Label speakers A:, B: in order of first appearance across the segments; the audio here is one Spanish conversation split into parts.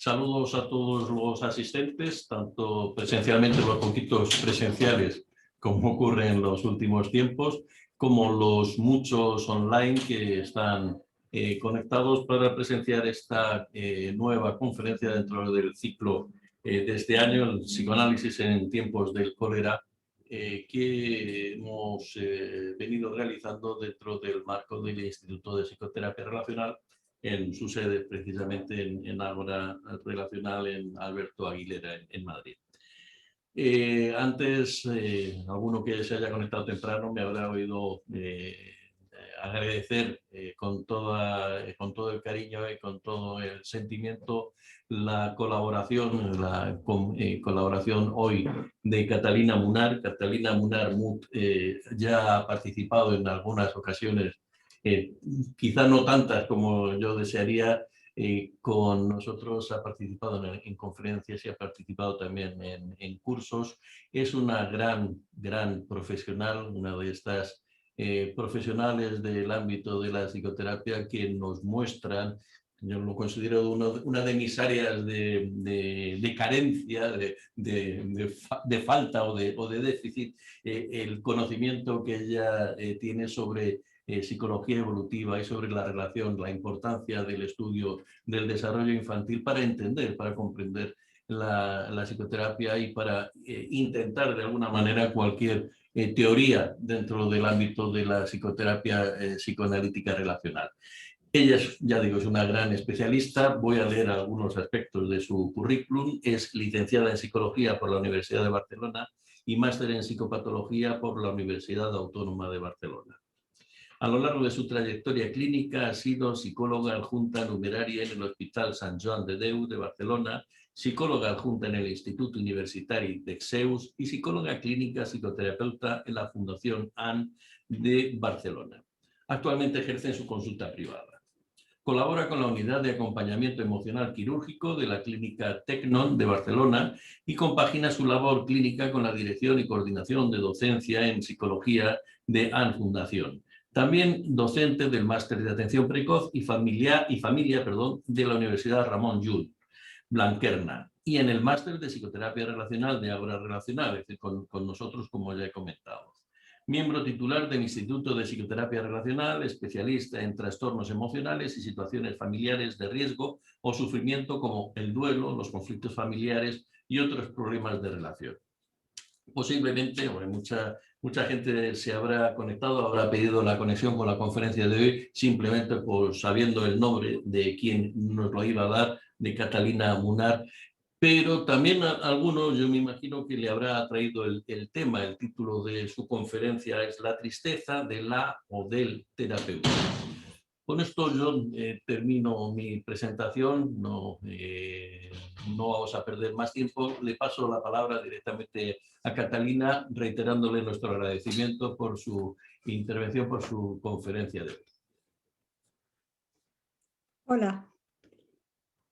A: Saludos a todos los asistentes, tanto presencialmente, los poquitos presenciales, como ocurre en los últimos tiempos, como los muchos online que están conectados para presenciar esta nueva conferencia dentro del ciclo de este año, el psicoanálisis en tiempos del cólera, que hemos venido realizando dentro del marco del Instituto de Psicoterapia Relacional, en su sede precisamente en Ágora Relacional en Alberto Aguilera, en Madrid. Antes, alguno que se haya conectado temprano me habrá oído agradecer con todo el cariño y con todo el sentimiento la colaboración, colaboración hoy de Catalina Munar. Catalina Munar Mut ya ha participado en algunas ocasiones, quizá no tantas como yo desearía. Con nosotros ha participado en conferencias y ha participado también en cursos. Es una gran profesional, una de estas profesionales del ámbito de la psicoterapia que nos muestran, yo lo considero una de mis áreas de carencia, de falta o de déficit, el conocimiento que ella tiene sobre psicología evolutiva y sobre la relación, la importancia del estudio del desarrollo infantil para entender, para comprender la psicoterapia y para intentar de alguna manera cualquier teoría dentro del ámbito de la psicoterapia psicoanalítica relacional. Ella, ya digo, es una gran especialista. Voy a leer algunos aspectos de su currículum. Es licenciada en Psicología por la Universidad de Barcelona y máster en Psicopatología por la Universidad Autónoma de Barcelona. A lo largo de su trayectoria clínica ha sido psicóloga adjunta numeraria en el Hospital Sant Joan de Déu de Barcelona, psicóloga adjunta en el Instituto Universitari d'Exeus y psicóloga clínica psicoterapeuta en la Fundación AN de Barcelona. Actualmente ejerce en su consulta privada. Colabora con la Unidad de Acompañamiento Emocional Quirúrgico de la Clínica Tecnon de Barcelona y compagina su labor clínica con la dirección y coordinación de docencia en psicología de AN Fundación. También docente del Máster de Atención Precoz y Familia de la Universidad Ramon Llull, Blanquerna, y en el Máster de Psicoterapia Relacional de Ágora Relacional, es decir, con nosotros, como ya he comentado. Miembro titular del Instituto de Psicoterapia Relacional, especialista en trastornos emocionales y situaciones familiares de riesgo o sufrimiento como el duelo, los conflictos familiares y otros problemas de relación. Posiblemente, mucha gente se habrá conectado, habrá pedido la conexión con la conferencia de hoy simplemente por sabiendo el nombre de quien nos lo iba a dar, de Catalina Munar, pero también a algunos yo me imagino que le habrá atraído el tema. El título de su conferencia es La tristeza de la o del terapeuta. Con esto yo termino mi presentación, no vamos a perder más tiempo. Le paso la palabra directamente a Catalina, reiterándole nuestro agradecimiento por su intervención, por su conferencia de hoy.
B: Hola,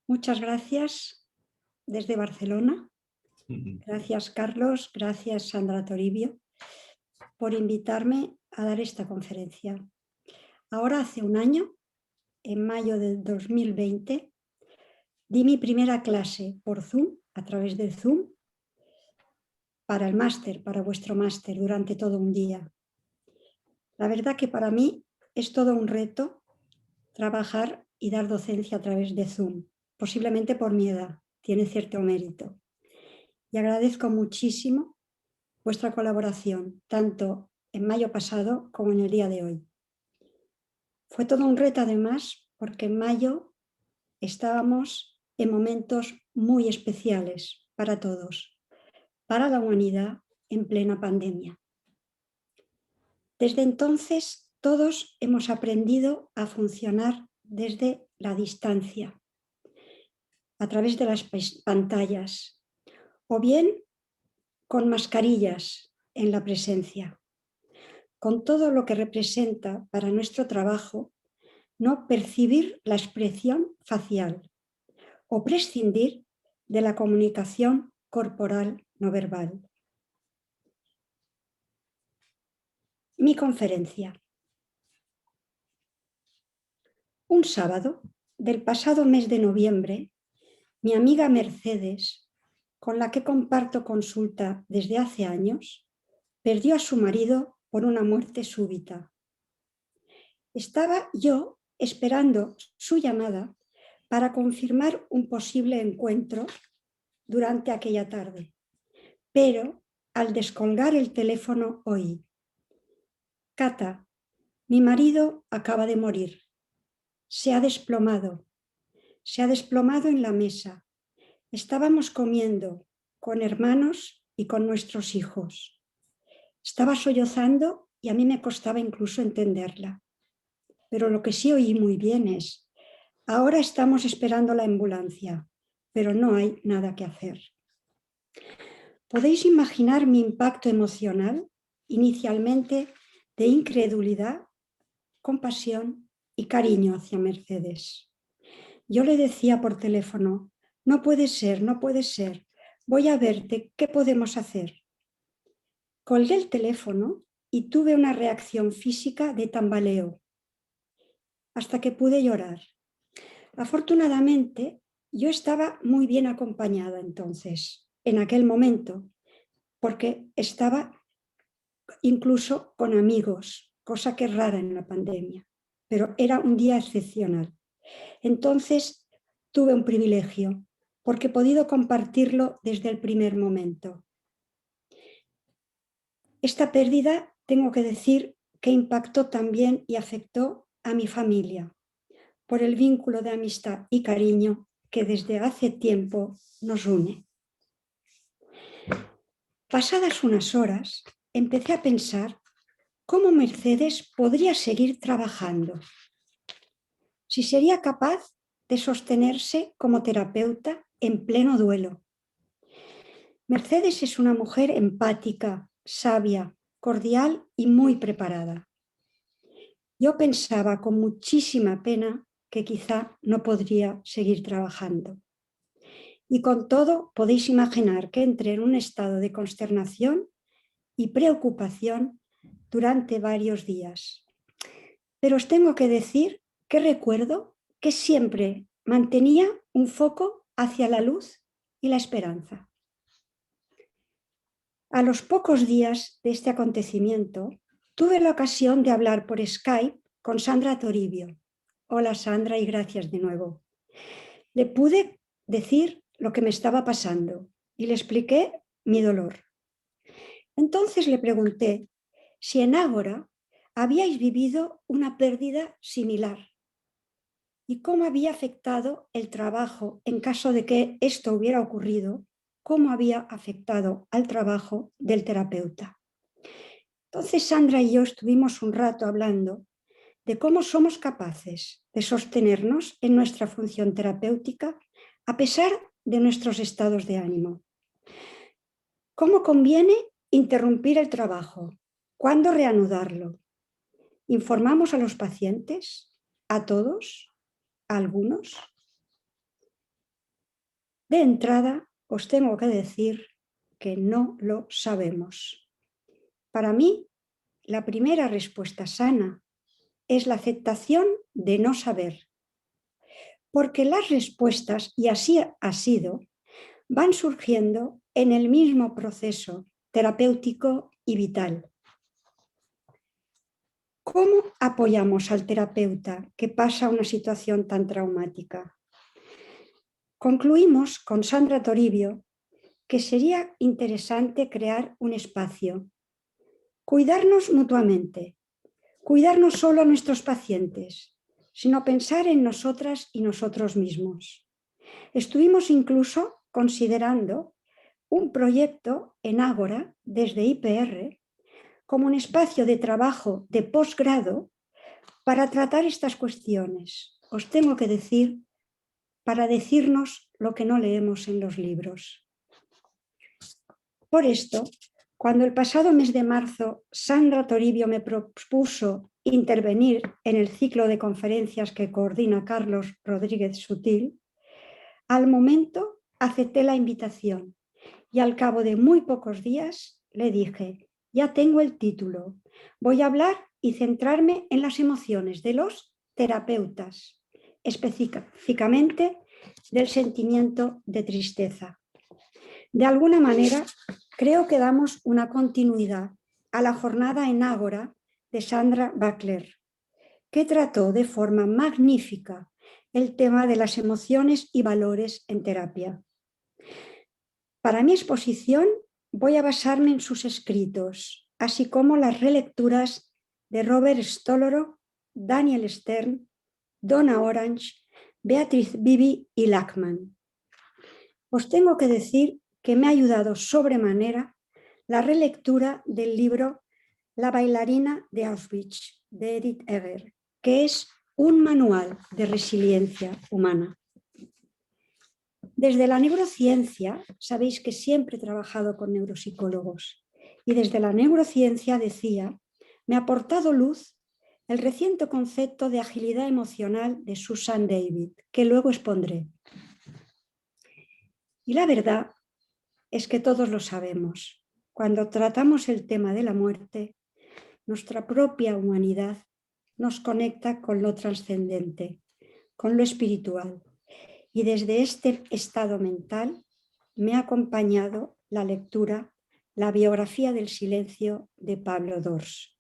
B: muchas gracias desde Barcelona. Gracias, Carlos, gracias, Sandra Toribio, por invitarme a dar esta conferencia. Ahora hace un año, en mayo de 2020, di mi primera clase por Zoom, a través de Zoom, para el máster, para vuestro máster, durante todo un día. La verdad que para mí es todo un reto trabajar y dar docencia a través de Zoom, posiblemente por mi edad, tiene cierto mérito. Y agradezco muchísimo vuestra colaboración, tanto en mayo pasado como en el día de hoy. Fue todo un reto además, porque en mayo estábamos en momentos muy especiales para todos, para la humanidad en plena pandemia. Desde entonces todos hemos aprendido a funcionar desde la distancia, a través de las pantallas, o bien con mascarillas en la presencia, con todo lo que representa para nuestro trabajo no percibir la expresión facial o prescindir de la comunicación corporal no verbal. Mi conferencia. Un sábado del pasado mes de noviembre Mi amiga Mercedes, con la que comparto consulta desde hace años, perdió a su marido por una muerte súbita. Estaba yo esperando su llamada para confirmar un posible encuentro durante aquella tarde, pero al descolgar el teléfono oí: Cata, mi marido acaba de morir. Se ha desplomado en la mesa. Estábamos comiendo con hermanos y con nuestros hijos. Estaba sollozando y a mí me costaba incluso entenderla. Pero lo que sí oí muy bien es: ahora estamos esperando la ambulancia, pero no hay nada que hacer. ¿Podéis imaginar mi impacto emocional? Inicialmente de incredulidad, compasión y cariño hacia Mercedes. Yo le decía por teléfono: no puede ser, no puede ser, voy a verte, ¿qué podemos hacer? Colgué el teléfono y tuve una reacción física de tambaleo, hasta que pude llorar. Afortunadamente, yo estaba muy bien acompañada entonces, en aquel momento, porque estaba incluso con amigos, cosa que es rara en la pandemia, pero era un día excepcional. Entonces, tuve un privilegio, porque he podido compartirlo desde el primer momento. Esta pérdida, tengo que decir, que impactó también y afectó a mi familia, por el vínculo de amistad y cariño que desde hace tiempo nos une. Pasadas unas horas, empecé a pensar cómo Mercedes podría seguir trabajando, si sería capaz de sostenerse como terapeuta en pleno duelo. Mercedes es una mujer empática, sabia, cordial y muy preparada. Yo pensaba con muchísima pena que quizá no podría seguir trabajando. Y con todo, podéis imaginar que entré en un estado de consternación y preocupación durante varios días. Pero os tengo que decir que recuerdo que siempre mantenía un foco hacia la luz y la esperanza. A los pocos días de este acontecimiento, tuve la ocasión de hablar por Skype con Sandra Toribio. Hola Sandra y gracias de nuevo. Le pude decir lo que me estaba pasando y le expliqué mi dolor. Entonces le pregunté si en Ágora habíais vivido una pérdida similar y cómo había afectado el trabajo en caso de que esto hubiera ocurrido, cómo había afectado al trabajo del terapeuta. Entonces Sandra y yo estuvimos un rato hablando de cómo somos capaces de sostenernos en nuestra función terapéutica a pesar de nuestros estados de ánimo. ¿Cómo conviene interrumpir el trabajo? ¿Cuándo reanudarlo? ¿Informamos a los pacientes? ¿A todos? ¿A algunos? De entrada, os tengo que decir que no lo sabemos. Para mí, la primera respuesta sana es la aceptación de no saber. Porque las respuestas, y así ha sido, van surgiendo en el mismo proceso terapéutico y vital. ¿Cómo apoyamos al terapeuta que pasa una situación tan traumática? Concluimos con Sandra Toribio que sería interesante crear un espacio, cuidarnos mutuamente, cuidar no solo a nuestros pacientes, sino pensar en nosotras y nosotros mismos. Estuvimos incluso considerando un proyecto en Ágora desde IPR como un espacio de trabajo de posgrado para tratar estas cuestiones. Os tengo que decir, para decirnos lo que no leemos en los libros. Por esto, cuando el pasado mes de marzo Sandra Toribio me propuso intervenir en el ciclo de conferencias que coordina Carlos Rodríguez Sutil, al momento acepté la invitación y al cabo de muy pocos días le dije: ya tengo el título, voy a hablar y centrarme en las emociones de los terapeutas, específicamente del sentimiento de tristeza. De alguna manera, creo que damos una continuidad a la jornada en Ágora de Sandra Butler, que trató de forma magnífica el tema de las emociones y valores en terapia. Para mi exposición voy a basarme en sus escritos, así como las relecturas de Robert Stolorow, Daniel Stern, Donna Orange, Beatriz Bibi y Lachman. Os tengo que decir que me ha ayudado sobremanera la relectura del libro La bailarina de Auschwitz, de Edith Eger, que es un manual de resiliencia humana. Desde la neurociencia, sabéis que siempre he trabajado con neuropsicólogos, y desde la neurociencia decía, me ha aportado luz el reciente concepto de agilidad emocional de Susan David, que luego expondré. Y la verdad es que todos lo sabemos. Cuando tratamos el tema de la muerte, nuestra propia humanidad nos conecta con lo trascendente, con lo espiritual. Y desde este estado mental me ha acompañado la lectura, la biografía del silencio de Pablo Dors.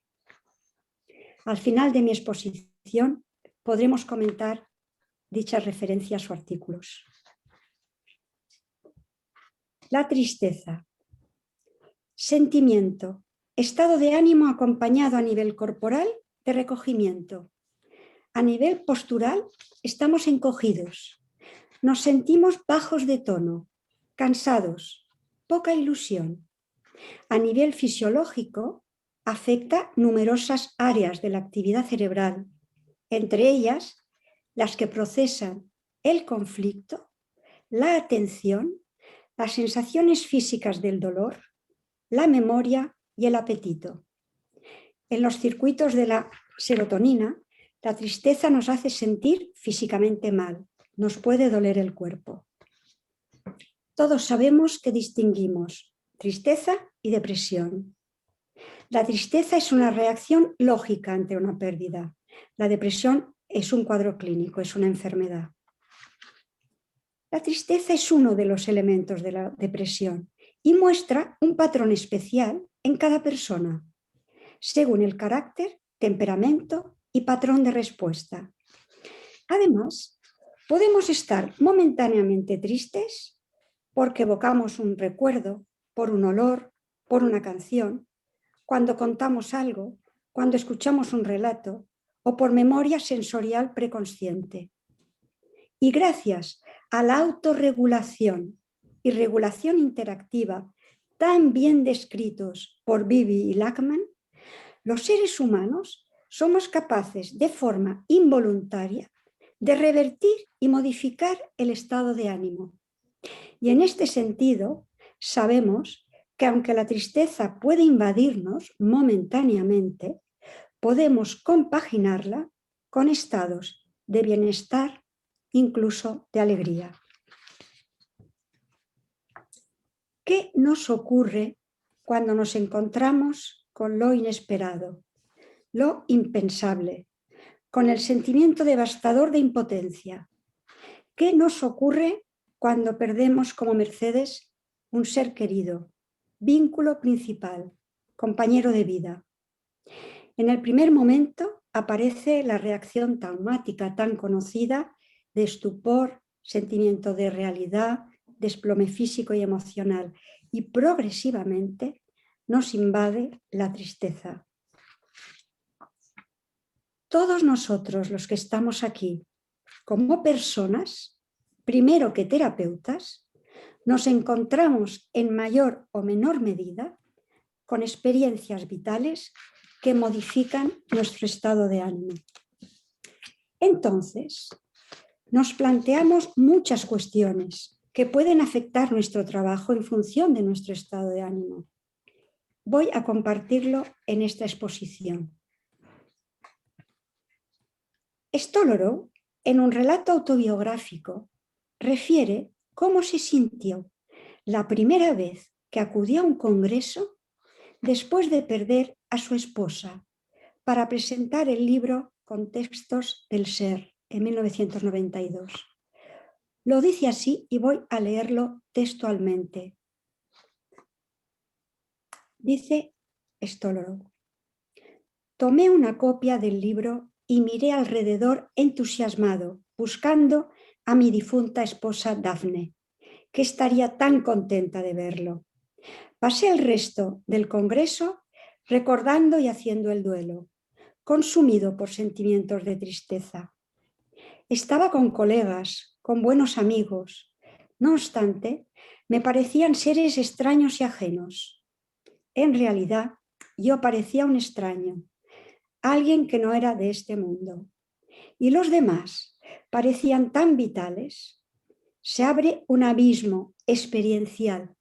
B: Al final de mi exposición podremos comentar dichas referencias o artículos. La tristeza. Sentimiento, estado de ánimo acompañado a nivel corporal de recogimiento. A nivel postural estamos encogidos. Nos sentimos bajos de tono, cansados, poca ilusión. A nivel fisiológico, afecta numerosas áreas de la actividad cerebral, entre ellas las que procesan el conflicto, la atención, las sensaciones físicas del dolor, la memoria y el apetito. En los circuitos de la serotonina, la tristeza nos hace sentir físicamente mal. Nos puede doler el cuerpo. Todos sabemos que distinguimos tristeza y depresión. La tristeza es una reacción lógica ante una pérdida. La depresión es un cuadro clínico, es una enfermedad. La tristeza es uno de los elementos de la depresión y muestra un patrón especial en cada persona, según el carácter, temperamento y patrón de respuesta. Además, podemos estar momentáneamente tristes porque evocamos un recuerdo, por un olor, por una canción, cuando contamos algo, cuando escuchamos un relato o por memoria sensorial preconsciente. Y gracias a la autorregulación y regulación interactiva tan bien descritos por Bibi y Lachman, los seres humanos somos capaces de forma involuntaria de revertir y modificar el estado de ánimo. Y en este sentido, sabemos que aunque la tristeza puede invadirnos momentáneamente, podemos compaginarla con estados de bienestar, incluso de alegría. ¿Qué nos ocurre cuando nos encontramos con lo inesperado, lo impensable, con el sentimiento devastador de impotencia? ¿Qué nos ocurre cuando perdemos como Mercedes un ser querido, vínculo principal, compañero de vida? En el primer momento aparece la reacción traumática tan conocida de estupor, sentimiento de realidad, desplome físico y emocional, y progresivamente nos invade la tristeza. Todos nosotros los que estamos aquí, como personas, primero que terapeutas, nos encontramos en mayor o menor medida con experiencias vitales que modifican nuestro estado de ánimo. Entonces, nos planteamos muchas cuestiones que pueden afectar nuestro trabajo en función de nuestro estado de ánimo. Voy a compartirlo en esta exposición. Stolorow, en un relato autobiográfico, refiere cómo se sintió la primera vez que acudió a un congreso después de perder a su esposa para presentar el libro Contextos del Ser en 1992. Lo dice así y voy a leerlo textualmente. Dice Stolorow: tomé una copia del libro y miré alrededor entusiasmado, buscando a mi difunta esposa Daphne, que estaría tan contenta de verlo. Pasé el resto del congreso recordando y haciendo el duelo, consumido por sentimientos de tristeza. Estaba con colegas, con buenos amigos. No obstante, me parecían seres extraños y ajenos. En realidad, yo parecía un extraño, alguien que no era de este mundo. Y los demás parecían tan vitales. Se abre un abismo experiencial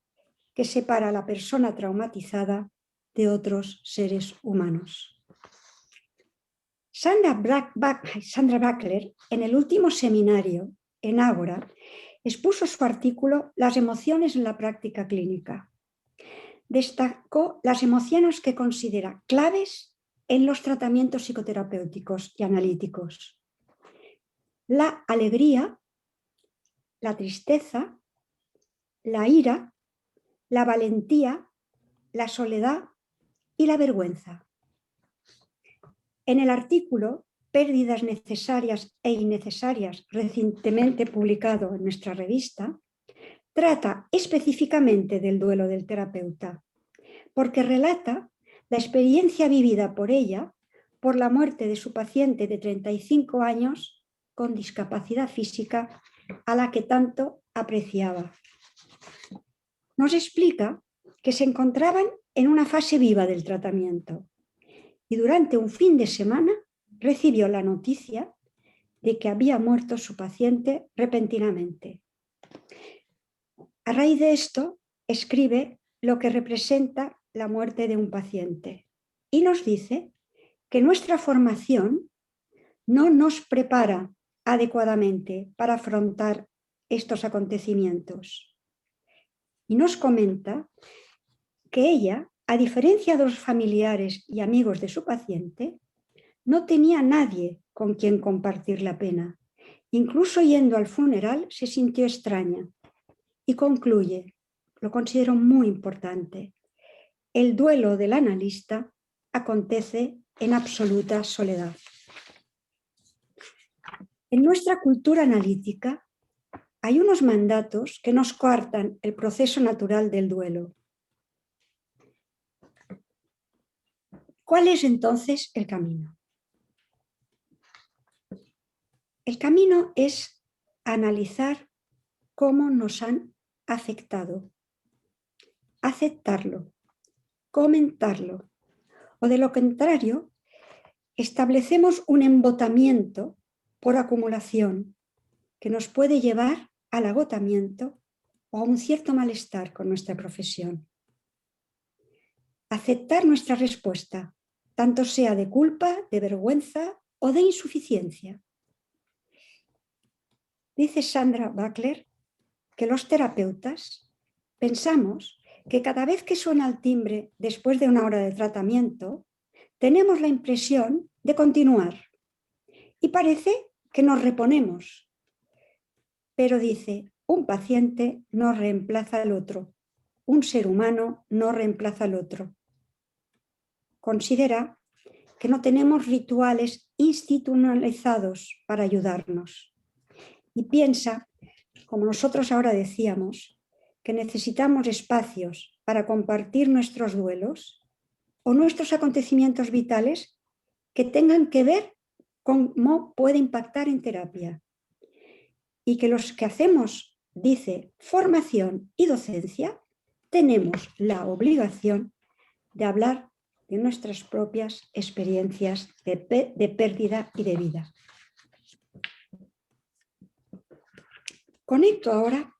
B: que separa a la persona traumatizada de otros seres humanos. Sandra Bacler, en el último seminario en Ágora, expuso su artículo Las emociones en la práctica clínica. Destacó las emociones que considera claves en los tratamientos psicoterapéuticos y analíticos: la alegría, la tristeza, la ira, la valentía, la soledad y la vergüenza. En el artículo Pérdidas necesarias e innecesarias, recientemente publicado en nuestra revista, trata específicamente del duelo del terapeuta, porque relata la experiencia vivida por ella por la muerte de su paciente de 35 años con discapacidad física a la que tanto apreciaba. Nos explica que se encontraban en una fase viva del tratamiento y durante un fin de semana recibió la noticia de que había muerto su paciente repentinamente. A raíz de esto, escribe lo que representa la muerte de un paciente y nos dice que nuestra formación no nos prepara adecuadamente para afrontar estos acontecimientos. Y nos comenta que ella, a diferencia de los familiares y amigos de su paciente, no tenía nadie con quien compartir la pena. Incluso yendo al funeral se sintió extraña y concluye, lo considero muy importante: el duelo del analista acontece en absoluta soledad. En nuestra cultura analítica hay unos mandatos que nos coartan el proceso natural del duelo. ¿Cuál es entonces el camino? El camino es analizar cómo nos han afectado, aceptarlo, comentarlo, o de lo contrario, establecemos un embotamiento por acumulación que nos puede llevar al agotamiento o a un cierto malestar con nuestra profesión. Aceptar nuestra respuesta, tanto sea de culpa, de vergüenza o de insuficiencia. Dice Sandra Bacler que los terapeutas pensamos que cada vez que suena el timbre después de una hora de tratamiento, tenemos la impresión de continuar y parece que nos reponemos. Pero dice, un paciente no reemplaza al otro, un ser humano no reemplaza al otro. Considera que no tenemos rituales institucionalizados para ayudarnos y piensa, como nosotros ahora decíamos, que necesitamos espacios para compartir nuestros duelos o nuestros acontecimientos vitales que tengan que ver con cómo puede impactar en terapia. Y que los que hacemos, dice, formación y docencia, tenemos la obligación de hablar de nuestras propias experiencias de pérdida y de vida. Conecto ahora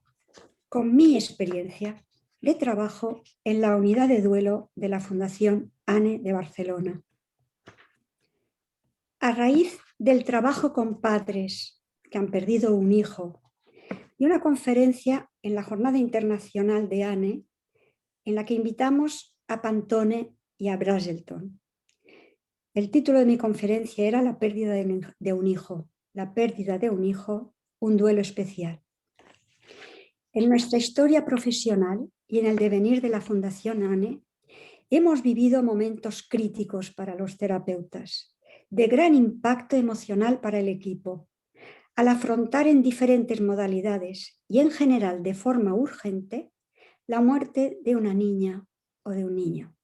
B: con mi experiencia de trabajo en la unidad de duelo de la Fundación ANE de Barcelona. A raíz del trabajo con padres que han perdido un hijo y una conferencia en la Jornada Internacional de ANE, en la que invitamos a Pantone y a Braselton. El título de mi conferencia era La pérdida de un hijo, la pérdida de un hijo, un duelo especial. En nuestra historia profesional y en el devenir de la Fundación ANE, hemos vivido momentos críticos para los terapeutas, de gran impacto emocional para el equipo, al afrontar en diferentes modalidades y en general de forma urgente la muerte de una niña o de un niño.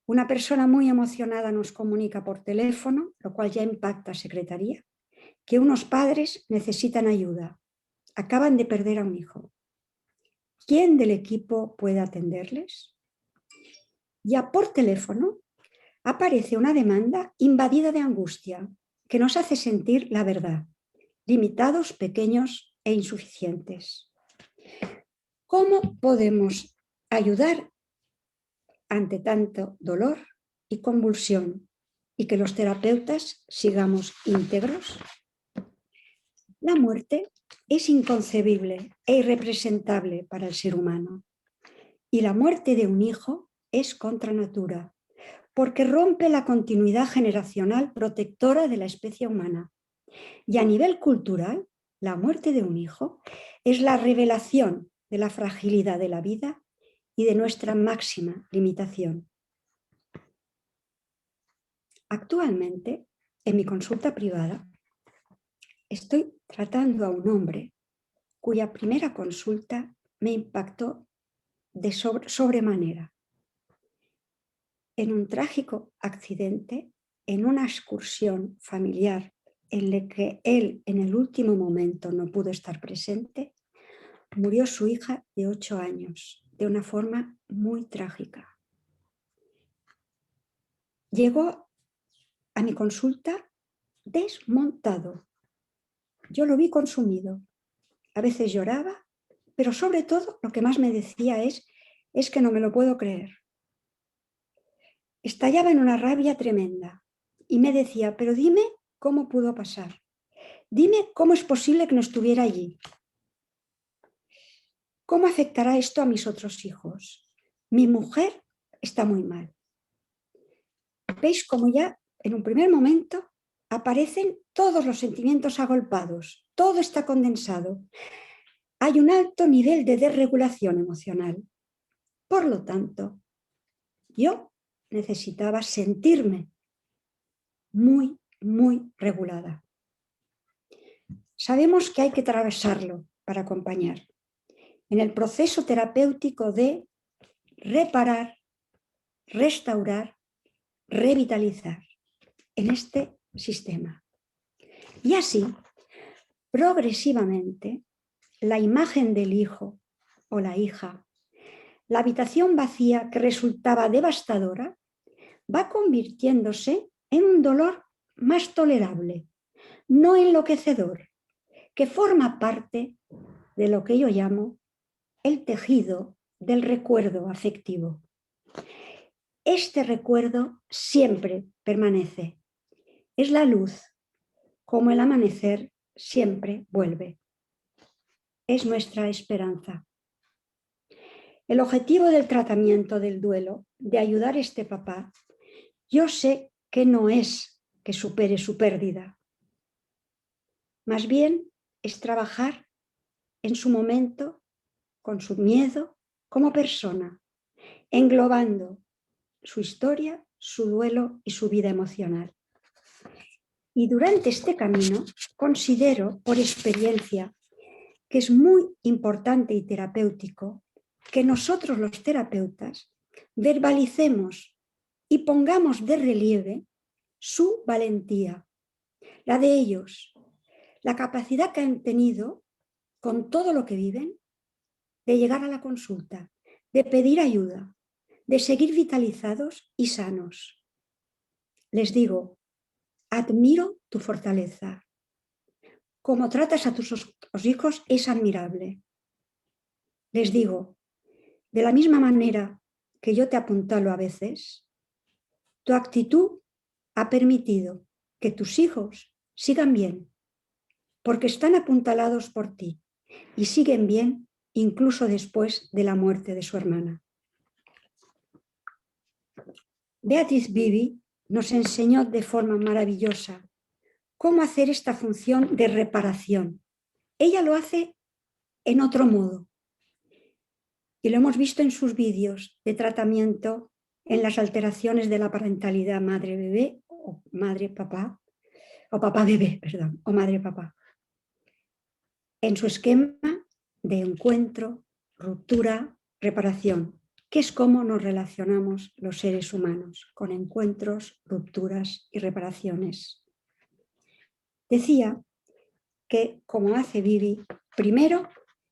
B: Una persona muy emocionada nos comunica por teléfono, lo cual ya impacta a secretaría, que unos padres necesitan ayuda. Acaban de perder a un hijo. ¿Quién del equipo puede atenderles? Ya por teléfono aparece una demanda invadida de angustia que nos hace sentir la verdad, limitados, pequeños e insuficientes. ¿Cómo podemos ayudar ante tanto dolor y convulsión y que los terapeutas sigamos íntegros? La muerte es inconcebible e irrepresentable para el ser humano y la muerte de un hijo es contra natura, porque rompe la continuidad generacional protectora de la especie humana. Y a nivel cultural, la muerte de un hijo es la revelación de la fragilidad de la vida y de nuestra máxima limitación. Actualmente, en mi consulta privada, estoy tratando a un hombre cuya primera consulta me impactó de sobremanera. En un trágico accidente, en una excursión familiar en la que él en el último momento no pudo estar presente, murió su hija de 8 años de una forma muy trágica. Llegó a mi consulta desmontado. Yo lo vi consumido. A veces lloraba, pero sobre todo lo que más me decía es que no me lo puedo creer. Estallaba en una rabia tremenda y me decía, pero dime cómo pudo pasar. Dime cómo es posible que no estuviera allí. ¿Cómo afectará esto a mis otros hijos? Mi mujer está muy mal. ¿Veis cómo ya en un primer momento aparecen todos los sentimientos agolpados? Todo está condensado. Hay un alto nivel de desregulación emocional. Por lo tanto, yo necesitaba sentirme muy, muy regulada. Sabemos que hay que atravesarlo para acompañar. En el proceso terapéutico de reparar, restaurar, revitalizar en este sistema. Y así, progresivamente, la imagen del hijo o la hija, la habitación vacía que resultaba devastadora, va convirtiéndose en un dolor más tolerable, no enloquecedor, que forma parte de lo que yo llamo el tejido del recuerdo afectivo. Este recuerdo siempre permanece. Es la luz, como el amanecer siempre vuelve. Es nuestra esperanza. El objetivo del tratamiento del duelo, de ayudar a este papá, yo sé que no es que supere su pérdida. Más bien es trabajar en su momento, con su miedo, como persona, englobando su historia, su duelo y su vida emocional. Y durante este camino considero por experiencia que es muy importante y terapéutico que nosotros los terapeutas verbalicemos y pongamos de relieve su valentía, la de ellos, la capacidad que han tenido con todo lo que viven de llegar a la consulta, de pedir ayuda, de seguir vitalizados y sanos. Les digo, admiro tu fortaleza. Cómo tratas a tus hijos es admirable. Les digo, de la misma manera que yo te apuntalo a veces, tu actitud ha permitido que tus hijos sigan bien, porque están apuntalados por ti y siguen bien incluso después de la muerte de su hermana. Beatriz Bibi nos enseñó de forma maravillosa cómo hacer esta función de reparación. Ella lo hace en otro modo. Y lo hemos visto en sus vídeos de tratamiento en las alteraciones de la parentalidad madre-bebé o madre-papá, o papá-bebé, perdón, o madre-papá. En su esquema de encuentro, ruptura, reparación, que es cómo nos relacionamos los seres humanos, con encuentros, rupturas y reparaciones. Decía que, como hace Vivi, primero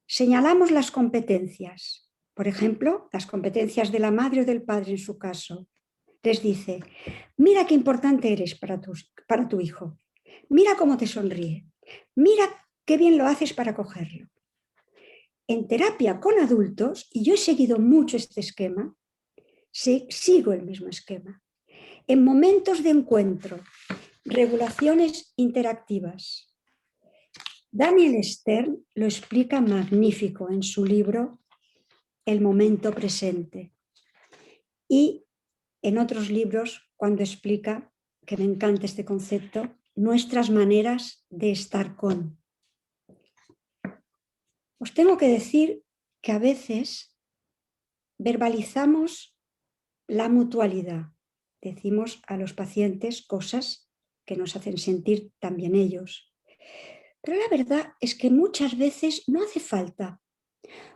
B: señalamos las competencias, por ejemplo, las competencias de la madre o del padre en su caso. Les dice, mira qué importante eres para tu hijo, mira cómo te sonríe, mira qué bien lo haces para cogerlo. En terapia con adultos, y yo he seguido mucho este esquema, sigo el mismo esquema. En momentos de encuentro, regulaciones interactivas. Daniel Stern lo explica magnífico en su libro El momento presente. Y en otros libros, cuando explica, que me encanta este concepto, nuestras maneras de estar con. Os tengo que decir que a veces verbalizamos la mutualidad. Decimos a los pacientes cosas que nos hacen sentir también ellos. Pero la verdad es que muchas veces no hace falta,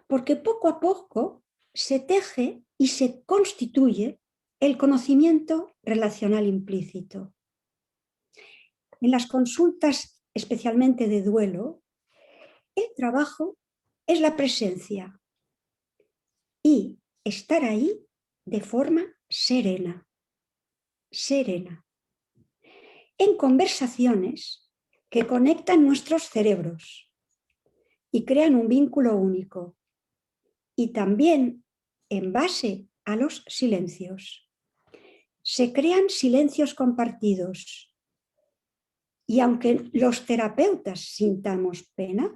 B: porque poco a poco se teje y se constituye el conocimiento relacional implícito. En las consultas, especialmente de duelo, el trabajo es la presencia y estar ahí de forma serena, serena, en conversaciones que conectan nuestros cerebros y crean un vínculo único, y también en base a los silencios. Se crean silencios compartidos, y aunque los terapeutas sintamos pena,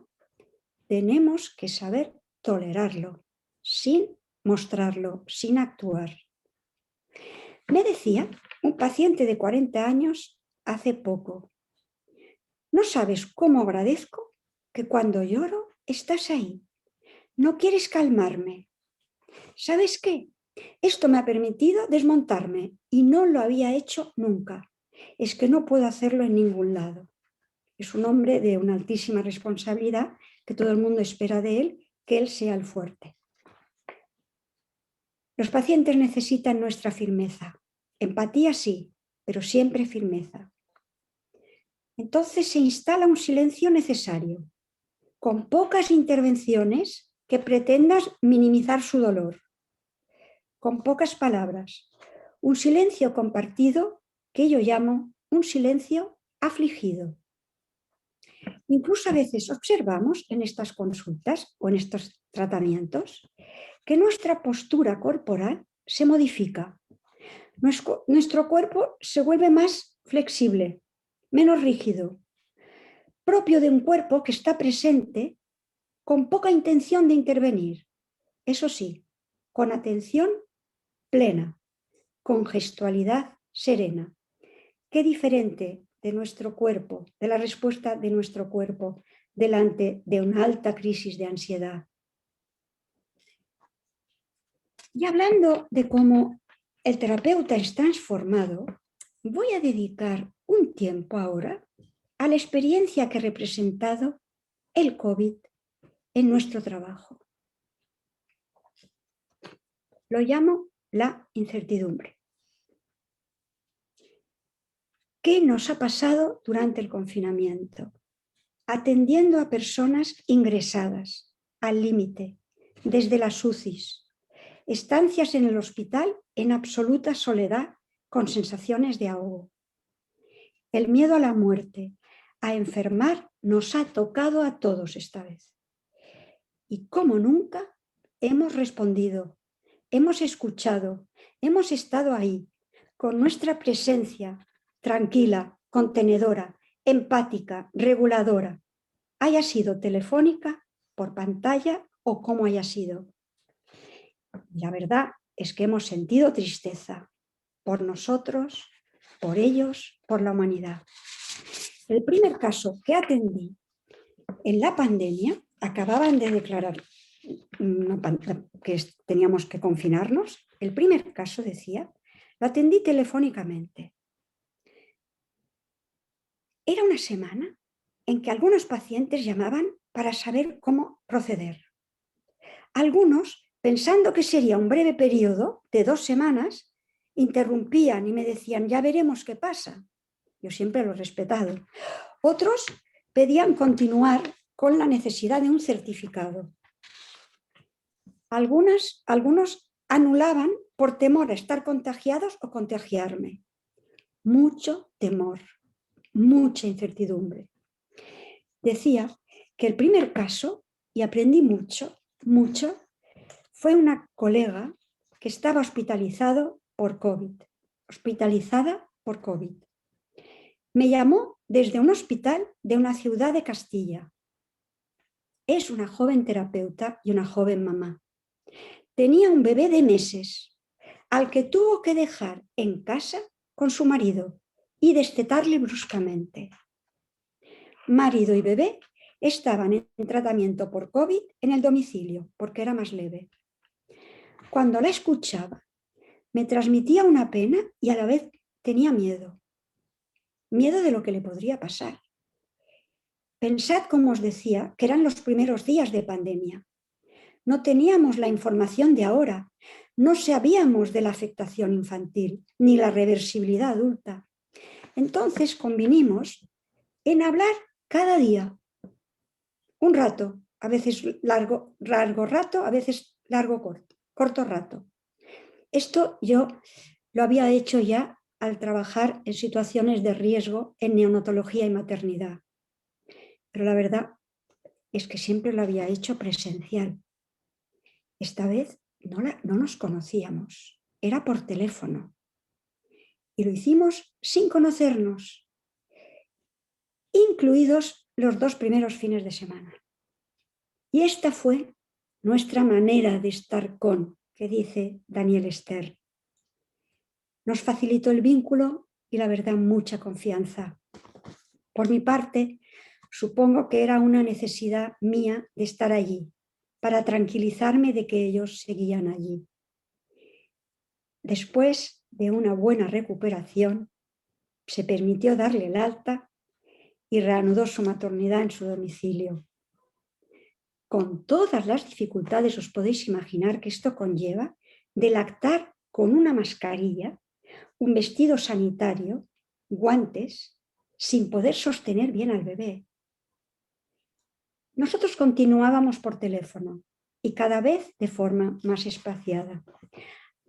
B: tenemos que saber tolerarlo, sin mostrarlo, sin actuar. Me decía un paciente de 40 años hace poco, no sabes cómo agradezco que cuando lloro estás ahí, no quieres calmarme. ¿Sabes qué? Esto me ha permitido desmontarme y no lo había hecho nunca. Es que no puedo hacerlo en ningún lado. Es un hombre de una altísima responsabilidad que todo el mundo espera de él, que él sea el fuerte. Los pacientes necesitan nuestra firmeza. Empatía sí, pero siempre firmeza. Entonces se instala un silencio necesario, con pocas intervenciones que pretendas minimizar su dolor, con pocas palabras. Un silencio compartido que yo llamo un silencio afligido. Incluso a veces observamos en estas consultas o en estos tratamientos que nuestra postura corporal se modifica. Nuestro cuerpo se vuelve más flexible, menos rígido, propio de un cuerpo que está presente con poca intención de intervenir. Eso sí, con atención plena, con gestualidad serena. Qué diferente de nuestro cuerpo, de la respuesta de nuestro cuerpo delante de una alta crisis de ansiedad. Y hablando de cómo el terapeuta es transformado, voy a dedicar un tiempo ahora a la experiencia que ha representado el COVID en nuestro trabajo. Lo llamo la incertidumbre. ¿Qué nos ha pasado durante el confinamiento? Atendiendo a personas ingresadas, al límite, desde las UCIs, estancias en el hospital en absoluta soledad con sensaciones de ahogo. El miedo a la muerte, a enfermar, nos ha tocado a todos esta vez. Y como nunca, hemos respondido, hemos escuchado, hemos estado ahí, con nuestra presencia tranquila, contenedora, empática, reguladora, haya sido telefónica, por pantalla o como haya sido. La verdad es que hemos sentido tristeza por nosotros, por ellos, por la humanidad. El primer caso que atendí en la pandemia acababan de declarar que teníamos que confinarnos. El primer caso, decía, lo atendí telefónicamente. Era una semana en que algunos pacientes llamaban para saber cómo proceder. Algunos, pensando que sería un breve periodo de 2 semanas, interrumpían y me decían, ya veremos qué pasa. Yo siempre lo he respetado. Otros pedían continuar con la necesidad de un certificado. Algunos anulaban por temor a estar contagiados o contagiarme. Mucho temor, mucha incertidumbre. Decía que el primer caso, y aprendí mucho, fue una colega que estaba hospitalizada por COVID. Me llamó desde un hospital de una ciudad de Castilla. Es una joven terapeuta y una joven mamá. Tenía un bebé de meses, al que tuvo que dejar en casa con su marido y destetarle bruscamente. Marido y bebé estaban en tratamiento por COVID en el domicilio, porque era más leve. Cuando la escuchaba, me transmitía una pena y a la vez tenía miedo. Miedo de lo que le podría pasar. Pensad, como os decía, que eran los primeros días de pandemia. No teníamos la información de ahora, no sabíamos de la afectación infantil ni la reversibilidad adulta. Entonces convinimos en hablar cada día, un rato, a veces largo rato, a veces corto rato. Esto yo lo había hecho ya al trabajar en situaciones de riesgo en neonatología y maternidad. Pero la verdad es que siempre lo había hecho presencial. Esta vez no nos conocíamos, era por teléfono. Y lo hicimos sin conocernos, incluidos los 2 primeros fines de semana. Y esta fue nuestra manera de estar con, que dice Daniel Stern. Nos facilitó el vínculo y la verdad mucha confianza. Por mi parte, supongo que era una necesidad mía de estar allí, para tranquilizarme de que ellos seguían allí. Después de una buena recuperación, se permitió darle el alta y reanudó su maternidad en su domicilio. Con todas las dificultades os podéis imaginar que esto conlleva de lactar con una mascarilla, un vestido sanitario, guantes, sin poder sostener bien al bebé. Nosotros continuábamos por teléfono y cada vez de forma más espaciada.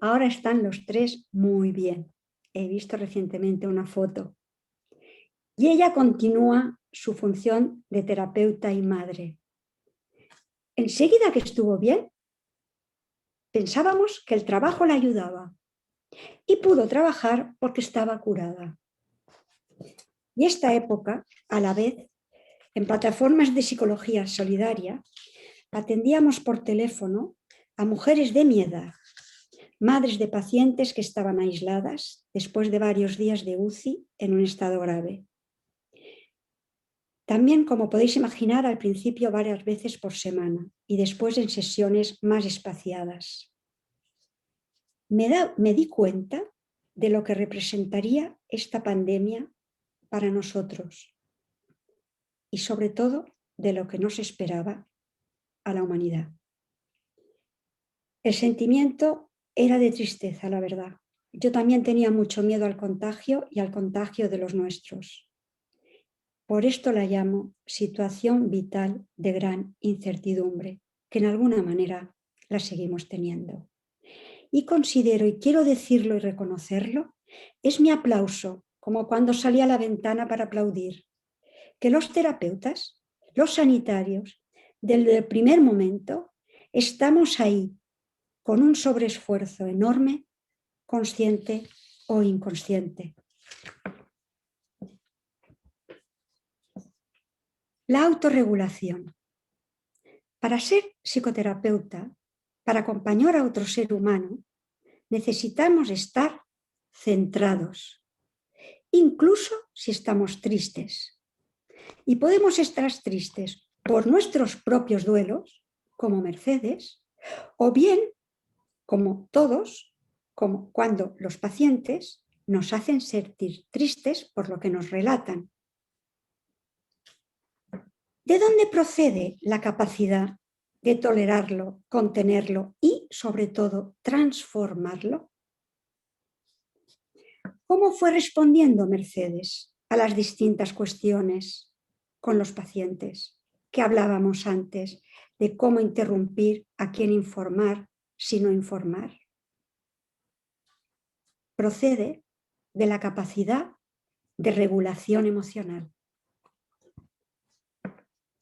B: Ahora están los 3 muy bien. He visto recientemente una foto. Y ella continúa su función de terapeuta y madre. Enseguida que estuvo bien, pensábamos que el trabajo la ayudaba y pudo trabajar porque estaba curada. Y esta época, a la vez, en plataformas de psicología solidaria, atendíamos por teléfono a mujeres de mi edad, madres de pacientes que estaban aisladas después de varios días de UCI en un estado grave. También, como podéis imaginar, al principio varias veces por semana y después en sesiones más espaciadas. Me di cuenta de lo que representaría esta pandemia para nosotros y sobre todo de lo que nos esperaba a la humanidad. El sentimiento era de tristeza, la verdad. Yo también tenía mucho miedo al contagio y al contagio de los nuestros. Por esto la llamo situación vital de gran incertidumbre, que en alguna manera la seguimos teniendo. Y considero, y quiero decirlo y reconocerlo, es mi aplauso, como cuando salí a la ventana para aplaudir, que los terapeutas, los sanitarios, desde el primer momento, estamos ahí con un sobreesfuerzo enorme, consciente o inconsciente. La autorregulación. Para ser psicoterapeuta, para acompañar a otro ser humano, necesitamos estar centrados, incluso si estamos tristes. Y podemos estar tristes por nuestros propios duelos, como Mercedes, o bien, como todos, como cuando los pacientes nos hacen sentir tristes por lo que nos relatan. ¿De dónde procede la capacidad de tolerarlo, contenerlo y, sobre todo, transformarlo? ¿Cómo fue respondiendo Mercedes a las distintas cuestiones con los pacientes que hablábamos antes de cómo interrumpir, a quién informar, si no informar? Procede de la capacidad de regulación emocional.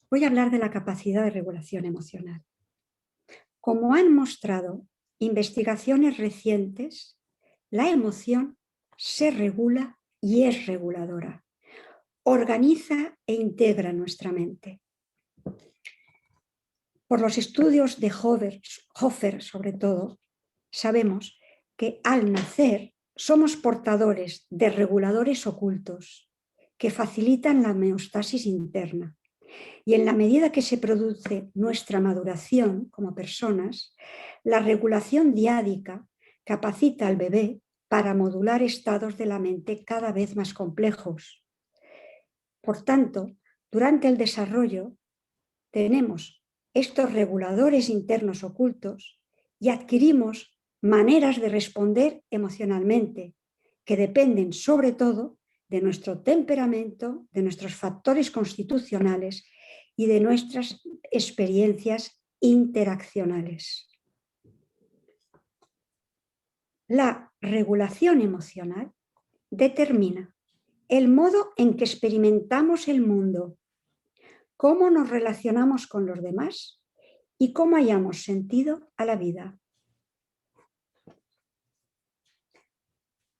B: Voy a hablar de la capacidad de regulación emocional. Como han mostrado investigaciones recientes, la emoción se regula y es reguladora. Organiza e integra nuestra mente. Por los estudios de Hofer, sobre todo, sabemos que al nacer somos portadores de reguladores ocultos que facilitan la homeostasis interna. Y en la medida que se produce nuestra maduración como personas, la regulación diádica capacita al bebé para modular estados de la mente cada vez más complejos. Por tanto, durante el desarrollo tenemos estos reguladores internos ocultos y adquirimos maneras de responder emocionalmente que dependen sobre todo de nuestro temperamento, de nuestros factores constitucionales y de nuestras experiencias interaccionales. La regulación emocional determina el modo en que experimentamos el mundo, cómo nos relacionamos con los demás y cómo hayamos sentido a la vida.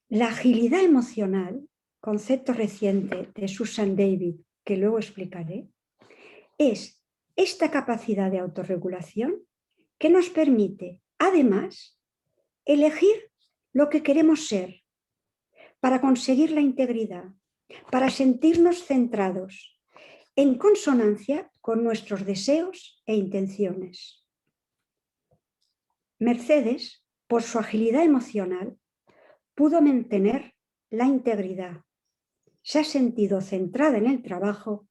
B: La agilidad emocional, concepto reciente de Susan David, que luego explicaré, es esta capacidad de autorregulación que nos permite, además, elegir lo que queremos ser para conseguir la integridad, para sentirnos centrados, en consonancia con nuestros deseos e intenciones. Mercedes, por su agilidad emocional, pudo mantener la integridad, se ha sentido centrada en el trabajo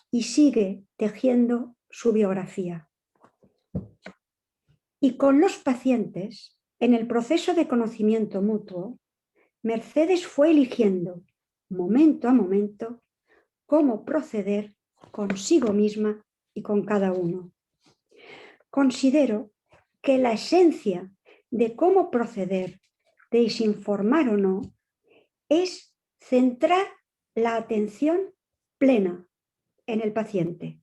B: y sigue tejiendo su biografía. Y con los pacientes, en el proceso de conocimiento mutuo, Mercedes fue eligiendo, momento a momento, cómo proceder consigo misma y con cada uno. Considero que la esencia de cómo proceder, de si informar o no, es centrar la atención plena en el paciente.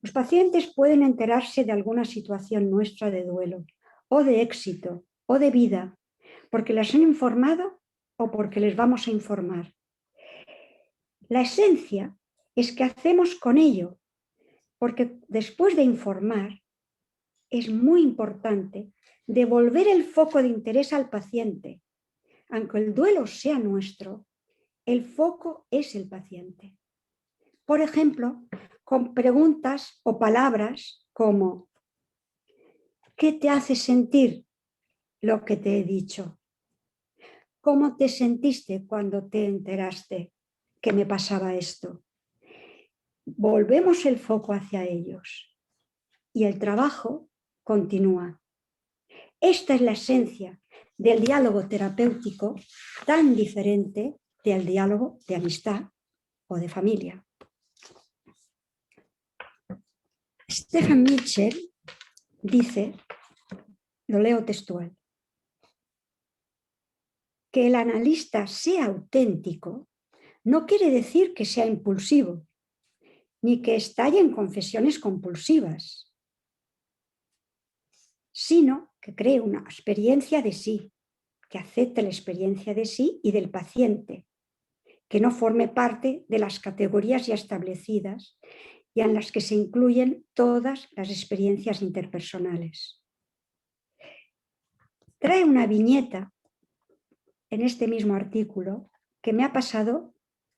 B: Los pacientes pueden enterarse de alguna situación nuestra de duelo, o de éxito, o de vida, porque las han informado o porque les vamos a informar. La esencia es qué hacemos con ello, porque después de informar es muy importante devolver el foco de interés al paciente. Aunque el duelo sea nuestro, el foco es el paciente. Por ejemplo, con preguntas o palabras como ¿qué te hace sentir lo que te he dicho? ¿Cómo te sentiste cuando te enteraste que me pasaba esto? Volvemos el foco hacia ellos y el trabajo continúa. Esta es la esencia del diálogo terapéutico tan diferente del diálogo de amistad o de familia. Stephen Mitchell dice, lo leo textual, que el analista sea auténtico no quiere decir que sea impulsivo, ni que estalle en confesiones compulsivas, sino que cree una experiencia de sí, que acepte la experiencia de sí y del paciente, que no forme parte de las categorías ya establecidas y en las que se incluyen todas las experiencias interpersonales. Trae una viñeta en este mismo artículo que me ha pasado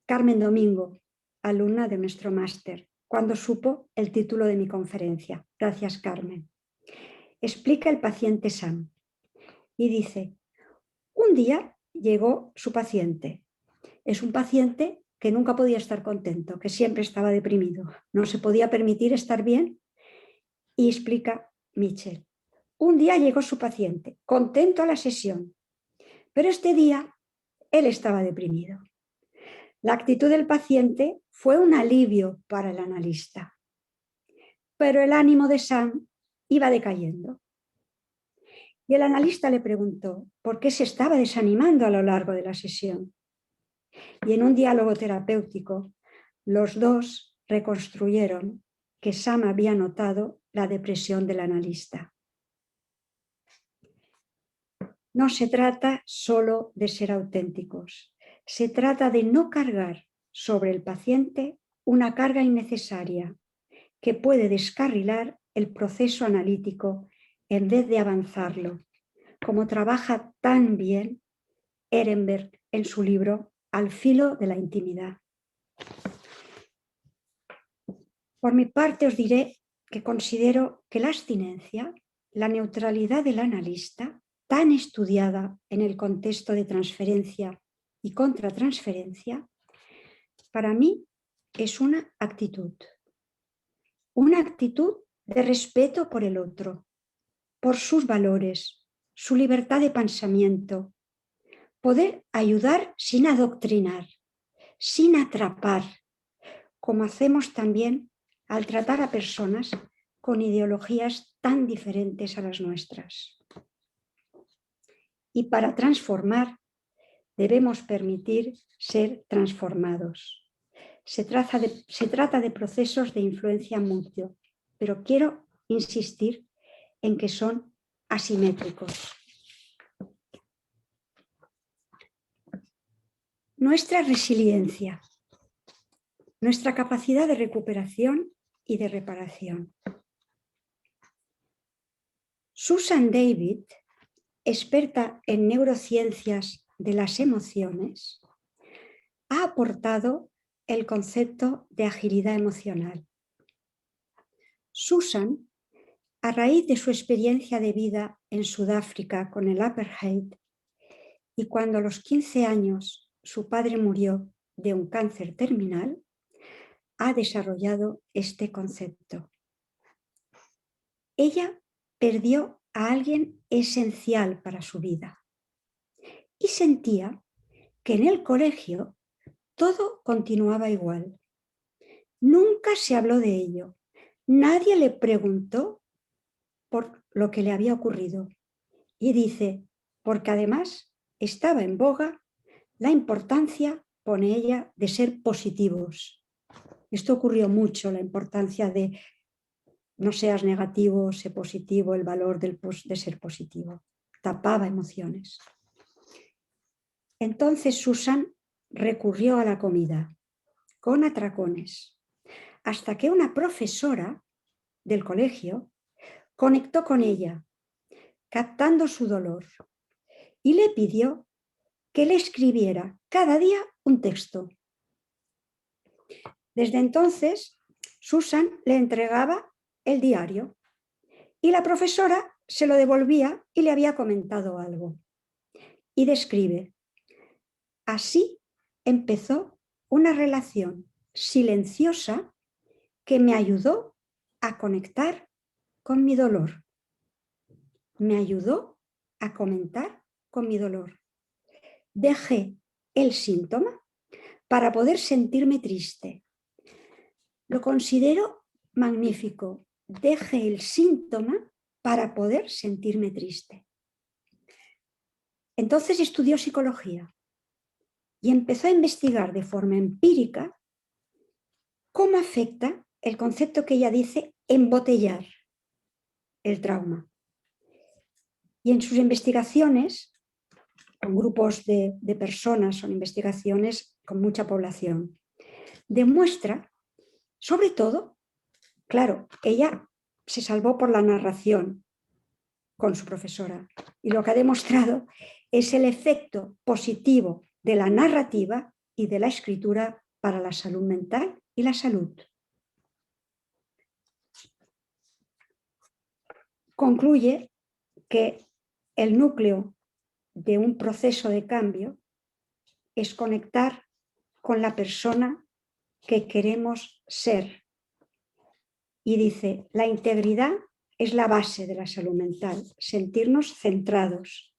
B: Carmen Domingo, alumna de nuestro máster, cuando supo el título de mi conferencia. Gracias, Carmen. Explica el paciente Sam y dice: un día llegó su paciente. Es un paciente que nunca podía estar contento, que siempre estaba deprimido, no se podía permitir estar bien. Y explica Mitchell: un día llegó su paciente, contento a la sesión, pero este día él estaba deprimido. La actitud del paciente fue un alivio para el analista, pero el ánimo de Sam iba decayendo. Y el analista le preguntó por qué se estaba desanimando a lo largo de la sesión. Y en un diálogo terapéutico, los dos reconstruyeron que Sam había notado la depresión del analista. No se trata solo de ser auténticos, se trata de no cargar sobre el paciente una carga innecesaria que puede descarrilar el proceso analítico en vez de avanzarlo, como trabaja tan bien Ehrenberg en su libro Al filo de la intimidad. Por mi parte os diré que considero que la abstinencia, la neutralidad del analista, tan estudiada en el contexto de transferencia y contratransferencia, para mí es una actitud de respeto por el otro, por sus valores, su libertad de pensamiento, poder ayudar sin adoctrinar, sin atrapar, como hacemos también al tratar a personas con ideologías tan diferentes a las nuestras. Y para transformar, debemos permitir ser transformados. Se trata de procesos de influencia mutua, pero quiero insistir en que son asimétricos. Nuestra resiliencia, nuestra capacidad de recuperación y de reparación. Susan David, experta en neurociencias de las emociones, ha aportado el concepto de agilidad emocional. Susan, a raíz de su experiencia de vida en Sudáfrica con el apartheid y cuando a los 15 años su padre murió de un cáncer terminal, ha desarrollado este concepto. Ella perdió a alguien esencial para su vida y sentía que en el colegio todo continuaba igual. Nunca se habló de ello. Nadie le preguntó por lo que le había ocurrido. Y dice, porque además estaba en boga la importancia, pone ella, de ser positivos. Esto ocurrió mucho, la importancia de no seas negativo, sé positivo, el valor de ser positivo. Tapaba emociones. Entonces Susan recurrió a la comida, con atracones, hasta que una profesora del colegio conectó con ella, captando su dolor, y le pidió que le escribiera cada día un texto. Desde entonces, Susan le entregaba el diario y la profesora se lo devolvía y le había comentado algo. Y describe, así empezó una relación silenciosa que me ayudó a conectar con mi dolor. Me ayudó a comentar con mi dolor. Dejé el síntoma para poder sentirme triste. Lo considero magnífico. Dejé el síntoma para poder sentirme triste. Entonces estudió psicología y empezó a investigar de forma empírica cómo afecta el concepto que ella dice embotellar el trauma. Y en sus investigaciones, con grupos de personas, son investigaciones con mucha población, demuestra, sobre todo, claro, ella se salvó por la narración con su profesora y lo que ha demostrado es el efecto positivo de la narrativa y de la escritura para la salud mental y la salud. concluye que el núcleo de un proceso de cambio es conectar con la persona que queremos ser. Y dice, la integridad es la base de la salud mental, sentirnos centrados,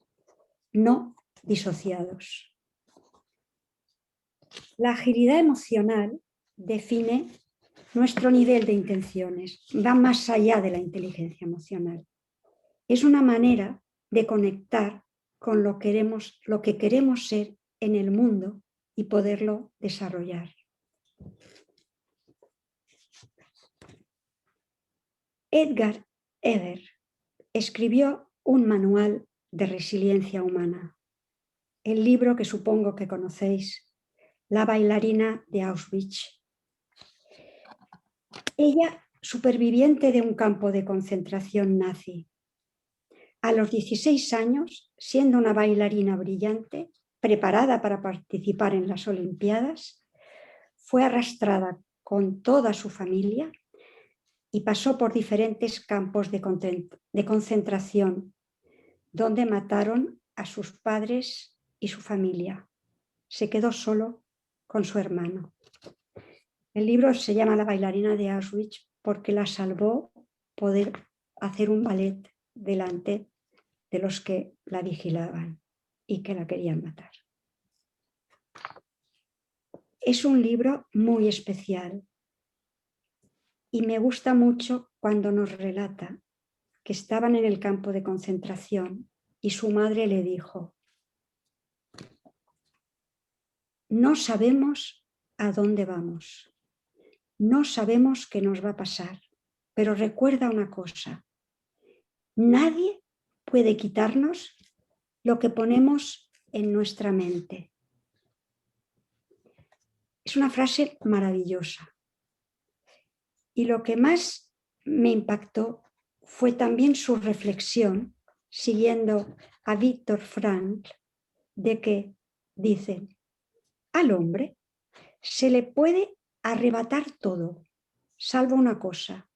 B: no disociados. La agilidad emocional define nuestro nivel de intenciones, va más allá de la inteligencia emocional. Es una manera de conectar con lo que queremos ser en el mundo y poderlo desarrollar. Edgar Hoover escribió un manual de resiliencia humana, el libro que supongo que conocéis, La bailarina de Auschwitz. Ella, superviviente de un campo de concentración nazi, a los 16 años, siendo una bailarina brillante, preparada para participar en las Olimpiadas, fue arrastrada con toda su familia y pasó por diferentes campos de concentración, donde mataron a sus padres y su familia. Se quedó solo con su hermano. El libro se llama La bailarina de Auschwitz porque la salvó poder hacer un ballet delante de los que la vigilaban y que la querían matar. Es un libro muy especial y me gusta mucho cuando nos relata que estaban en el campo de concentración y su madre le dijo: no sabemos a dónde vamos, no sabemos qué nos va a pasar, pero recuerda una cosa, nadie puede quitarnos lo que ponemos en nuestra mente. Es una frase maravillosa. Y lo que más me impactó fue también su reflexión, siguiendo a Viktor Frankl, de que dice, al hombre se le puede arrebatar todo, salvo una cosa.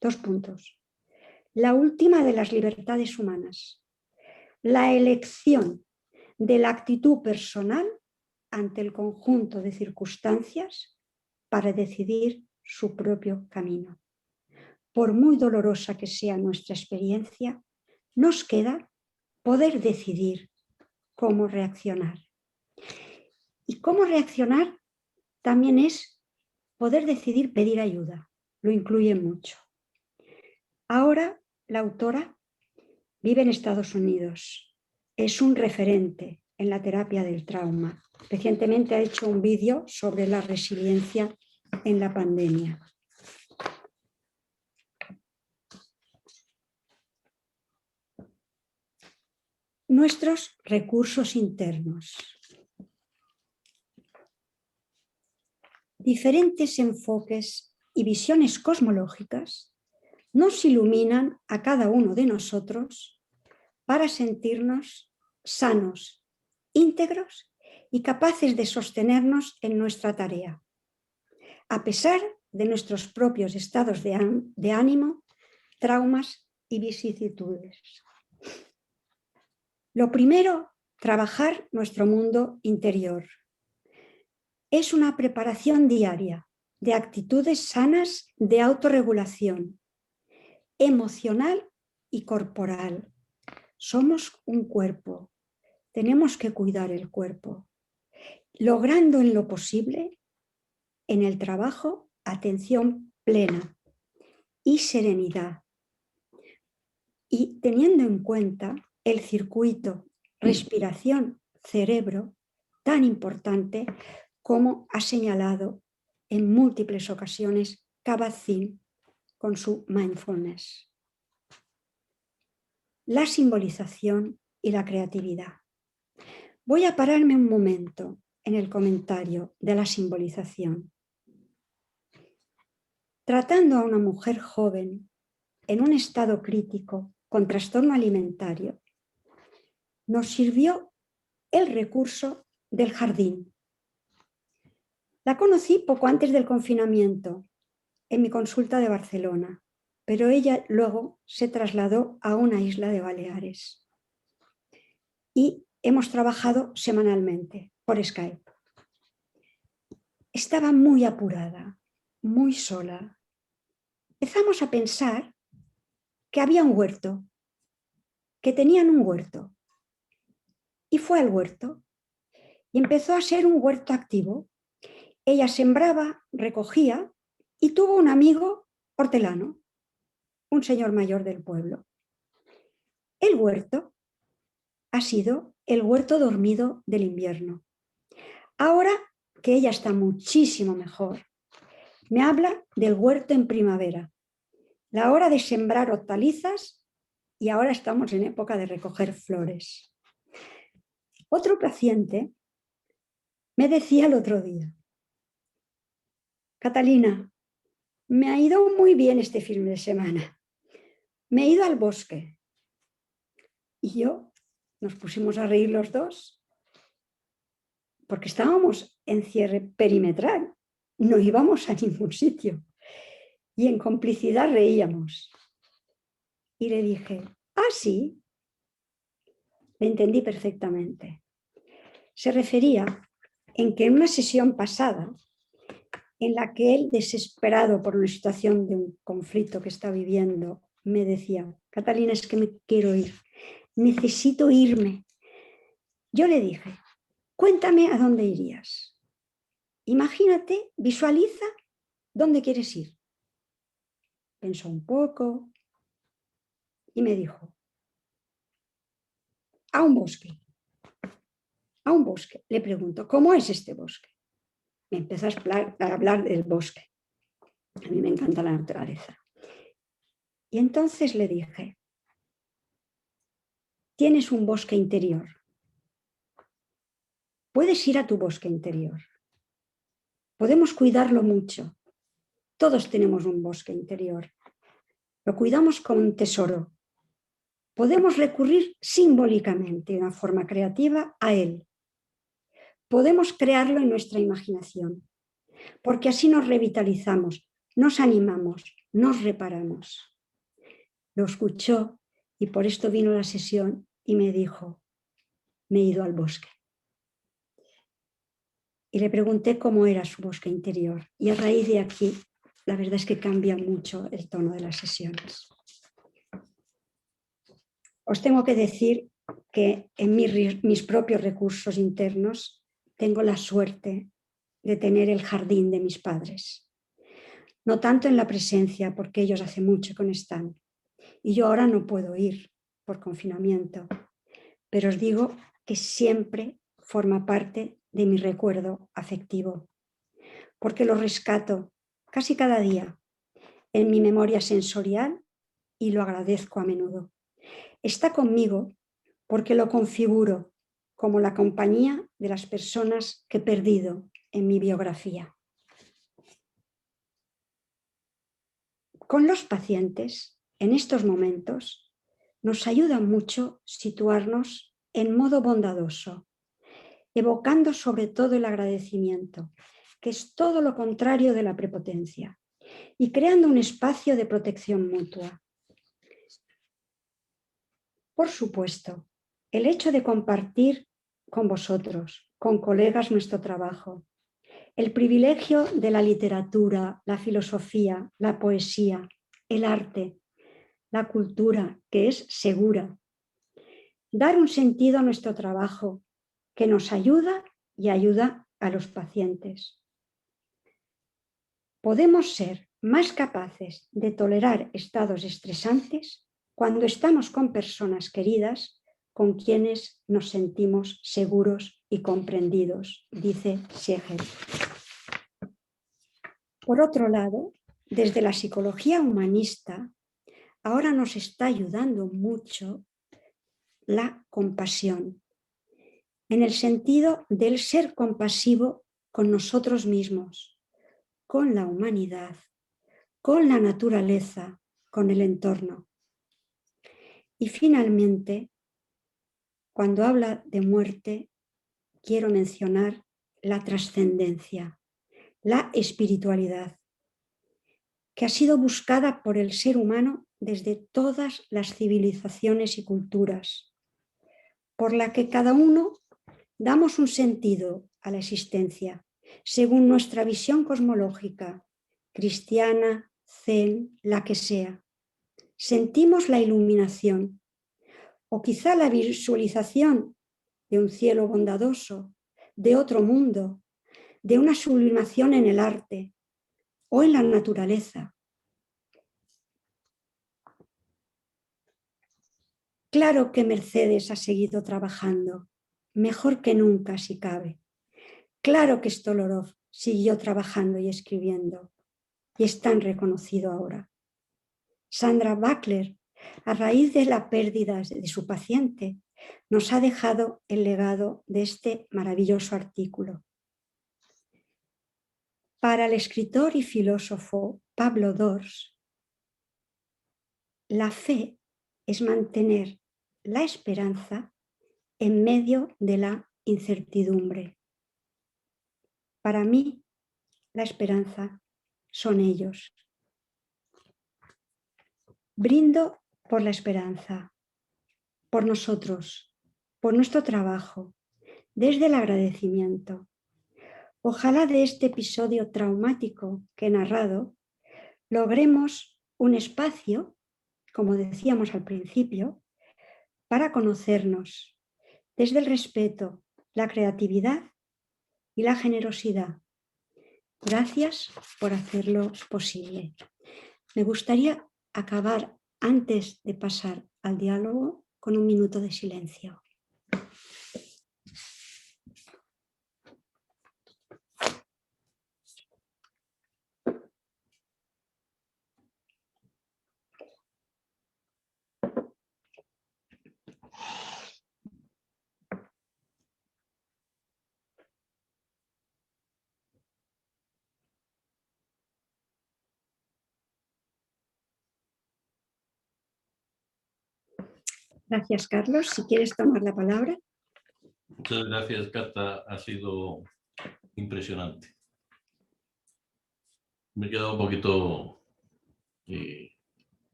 B: 2 puntos. La última de las libertades humanas, la elección de la actitud personal ante el conjunto de circunstancias para decidir su propio camino. Por muy dolorosa que sea nuestra experiencia, nos queda poder decidir cómo reaccionar. Y cómo reaccionar también es poder decidir pedir ayuda. Lo incluye mucho. Ahora la autora vive en Estados Unidos. Es un referente en la terapia del trauma. Recientemente ha hecho un vídeo sobre la resiliencia en la pandemia. Nuestros recursos internos. Diferentes enfoques y visiones cosmológicas nos iluminan a cada uno de nosotros para sentirnos sanos, íntegros y capaces de sostenernos en nuestra tarea, a pesar de nuestros propios estados de ánimo, traumas y vicisitudes. Lo primero, trabajar nuestro mundo interior. Es una preparación diaria de actitudes sanas de autorregulación, emocional y corporal. Somos un cuerpo, tenemos que cuidar el cuerpo, logrando en lo posible, en el trabajo, atención plena y serenidad. Y teniendo en cuenta el circuito respiración-cerebro tan importante como ha señalado en múltiples ocasiones Kabat-Zinn con su mindfulness. La simbolización y la creatividad. Voy a pararme un momento en el comentario de la simbolización. Tratando a una mujer joven en un estado crítico con trastorno alimentario, nos sirvió el recurso del jardín. La conocí poco antes del confinamiento, en mi consulta de Barcelona. pero ella luego se trasladó a una isla de Baleares. Y hemos trabajado semanalmente por Skype. Estaba muy apurada, muy sola. Empezamos a pensar que había un huerto, que tenían un huerto. Y fue al huerto y empezó a ser un huerto activo. Ella sembraba, recogía y tuvo un amigo hortelano, un señor mayor del pueblo. El huerto ha sido el huerto dormido del invierno. Ahora que ella está muchísimo mejor, me habla del huerto en primavera, la hora de sembrar hortalizas y ahora estamos en época de recoger flores. Otro paciente me decía el otro día: Catalina, me ha ido muy bien este fin de semana. Me he ido al bosque. Y yo nos pusimos a reír los dos porque estábamos en cierre perimetral. No íbamos a ningún sitio. Y en complicidad reíamos. Y le dije: ¿ah, sí? Le entendí perfectamente. Se refería en que en una sesión pasada, en la que él, desesperado por una situación de un conflicto que está viviendo, me decía: Catalina, es que me quiero ir, necesito irme. Yo le dije: cuéntame a dónde irías. Imagínate, visualiza dónde quieres ir. Pensó un poco y me dijo: a un bosque. A un bosque. Le pregunto: ¿cómo es este bosque? Me empezó a hablar del bosque. A mí me encanta la naturaleza. Y entonces le dije: tienes un bosque interior. Puedes ir a tu bosque interior. Podemos cuidarlo mucho. Todos tenemos un bosque interior. Lo cuidamos como un tesoro. Podemos recurrir simbólicamente, de una forma creativa, a él. Podemos crearlo en nuestra imaginación, porque así nos revitalizamos, nos animamos, nos reparamos. Lo escuchó y por esto vino a la sesión y me dijo: me he ido al bosque. Y le pregunté cómo era su bosque interior. Y a raíz de aquí, la verdad es que cambia mucho el tono de las sesiones. Os tengo que decir que en mis propios recursos internos tengo la suerte de tener el jardín de mis padres. No tanto en la presencia, porque ellos hace mucho que no están. Y yo ahora no puedo ir por confinamiento. Pero os digo que siempre forma parte de mi recuerdo afectivo, porque lo rescato casi cada día en mi memoria sensorial y lo agradezco a menudo. Está conmigo porque lo configuro como la compañía de las personas que he perdido en mi biografía. Con los pacientes, en estos momentos, nos ayuda mucho situarnos en modo bondadoso, evocando sobre todo el agradecimiento, que es todo lo contrario de la prepotencia, y creando un espacio de protección mutua. Por supuesto, el hecho de compartir con vosotros, con colegas, nuestro trabajo, el privilegio de la literatura, la filosofía, la poesía, el arte, la cultura, que es segura. Dar un sentido a nuestro trabajo que nos ayuda y ayuda a los pacientes. Podemos ser más capaces de tolerar estados estresantes cuando estamos con personas queridas con quienes nos sentimos seguros y comprendidos, dice Siegel. Por otro lado, desde la psicología humanista, ahora nos está ayudando mucho la compasión, en el sentido del ser compasivo con nosotros mismos, con la humanidad, con la naturaleza, con el entorno. Y finalmente, cuando habla de muerte, quiero mencionar la trascendencia, la espiritualidad, que ha sido buscada por el ser humano desde todas las civilizaciones y culturas, por la que cada uno damos un sentido a la existencia según nuestra visión cosmológica, cristiana, zen, la que sea. Sentimos la iluminación o quizá la visualización de un cielo bondadoso, de otro mundo, de una sublimación en el arte o en la naturaleza. Claro que Mercedes ha seguido trabajando, mejor que nunca si cabe. Claro que Stolorov siguió trabajando y escribiendo, y es tan reconocido ahora. Sandra Buckler, a raíz de la pérdida de su paciente, nos ha dejado el legado de este maravilloso artículo. Para el escritor y filósofo Pablo Dors, la fe es mantener la esperanza en medio de la incertidumbre. Para mí, la esperanza son ellos. Brindo por la esperanza, por nosotros, por nuestro trabajo, desde el agradecimiento. Ojalá de este episodio traumático que he narrado logremos un espacio, como decíamos al principio, para conocernos desde el respeto, la creatividad y la generosidad. Gracias por hacerlo posible. Me gustaría acabar, antes de pasar al diálogo, con un minuto de silencio. Gracias, Carlos. Si quieres tomar la palabra.
A: Muchas gracias, Cata. Ha sido impresionante. Me he quedado un poquito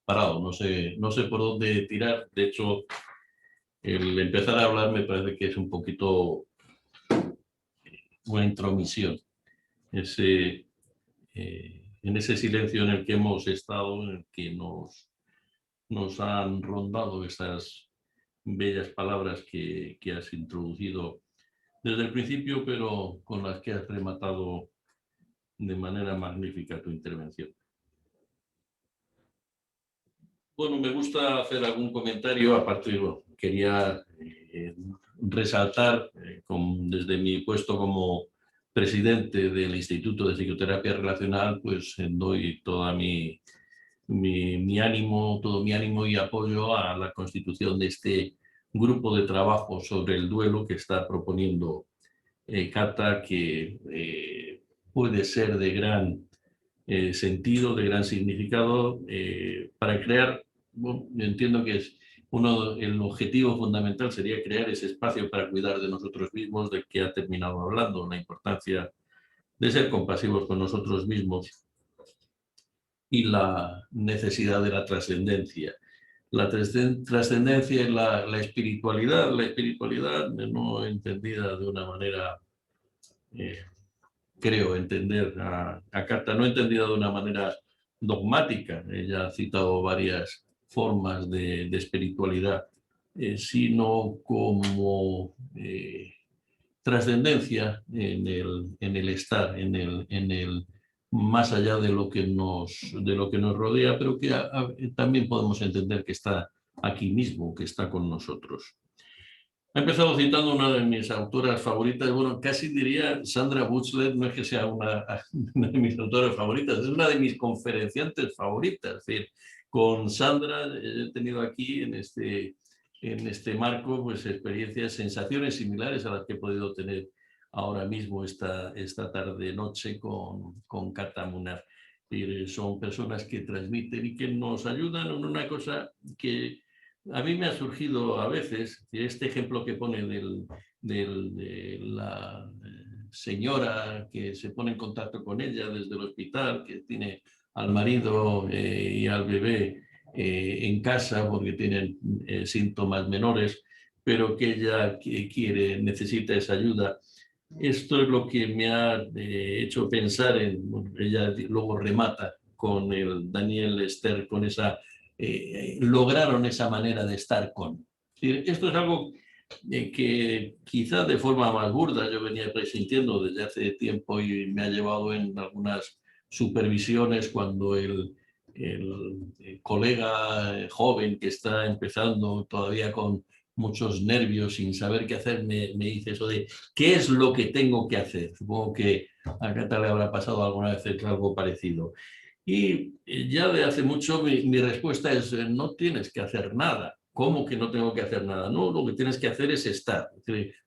A: parado. No sé por dónde tirar. De hecho, el empezar a hablar me parece que es un poquito una intromisión. En ese silencio en el que hemos estado, en el que nos han rondado esas bellas palabras que has introducido desde el principio, pero con las que has rematado de manera magnífica tu intervención. Bueno, me gusta hacer algún comentario, aparte quería resaltar desde mi puesto como presidente del Instituto de Psicoterapia Relacional, pues doy toda todo mi ánimo y apoyo a la constitución de este grupo de trabajo sobre el duelo que está proponiendo Cata, que puede ser de gran sentido, de gran significado, para crear, bueno, yo entiendo que el objetivo fundamental sería crear ese espacio para cuidar de nosotros mismos, del que ha terminado hablando, la importancia de ser compasivos con nosotros mismos y la necesidad de la trascendencia. La trascendencia y la espiritualidad no entendida de una manera, creo entender a Cata, no entendida de una manera dogmática. Ella ha citado varias formas de espiritualidad, sino como trascendencia en el estar, en el más allá de lo que nos rodea, pero que también podemos entender que está aquí mismo, que está con nosotros. He empezado citando una de mis autoras favoritas, bueno, casi diría Sandra Buchlet, no es que sea una de mis autoras favoritas, es una de mis conferenciantes favoritas. Es decir, con Sandra he tenido aquí en este marco pues experiencias, sensaciones similares a las que he podido tener ahora mismo esta tarde-noche con Cata Munar. Son personas que transmiten y que nos ayudan en una cosa que a mí me ha surgido a veces, este ejemplo que pone de la señora que se pone en contacto con ella desde el hospital, que tiene al marido y al bebé en casa porque tienen síntomas menores, pero que ella necesita esa ayuda. Esto es lo que me ha hecho pensar en, bueno, ella luego remata con el Daniel Ester, con esa, lograron esa manera de estar con. Esto es algo que quizás de forma más burda yo venía presintiendo desde hace tiempo y me ha llevado en algunas supervisiones cuando el colega joven que está empezando todavía con muchos nervios sin saber qué hacer me dice eso de ¿qué es lo que tengo que hacer? Supongo que a Cata le habrá pasado alguna vez algo parecido. Y ya de hace mucho mi respuesta es no tienes que hacer nada. ¿Cómo que no tengo que hacer nada? No, lo que tienes que hacer es estar.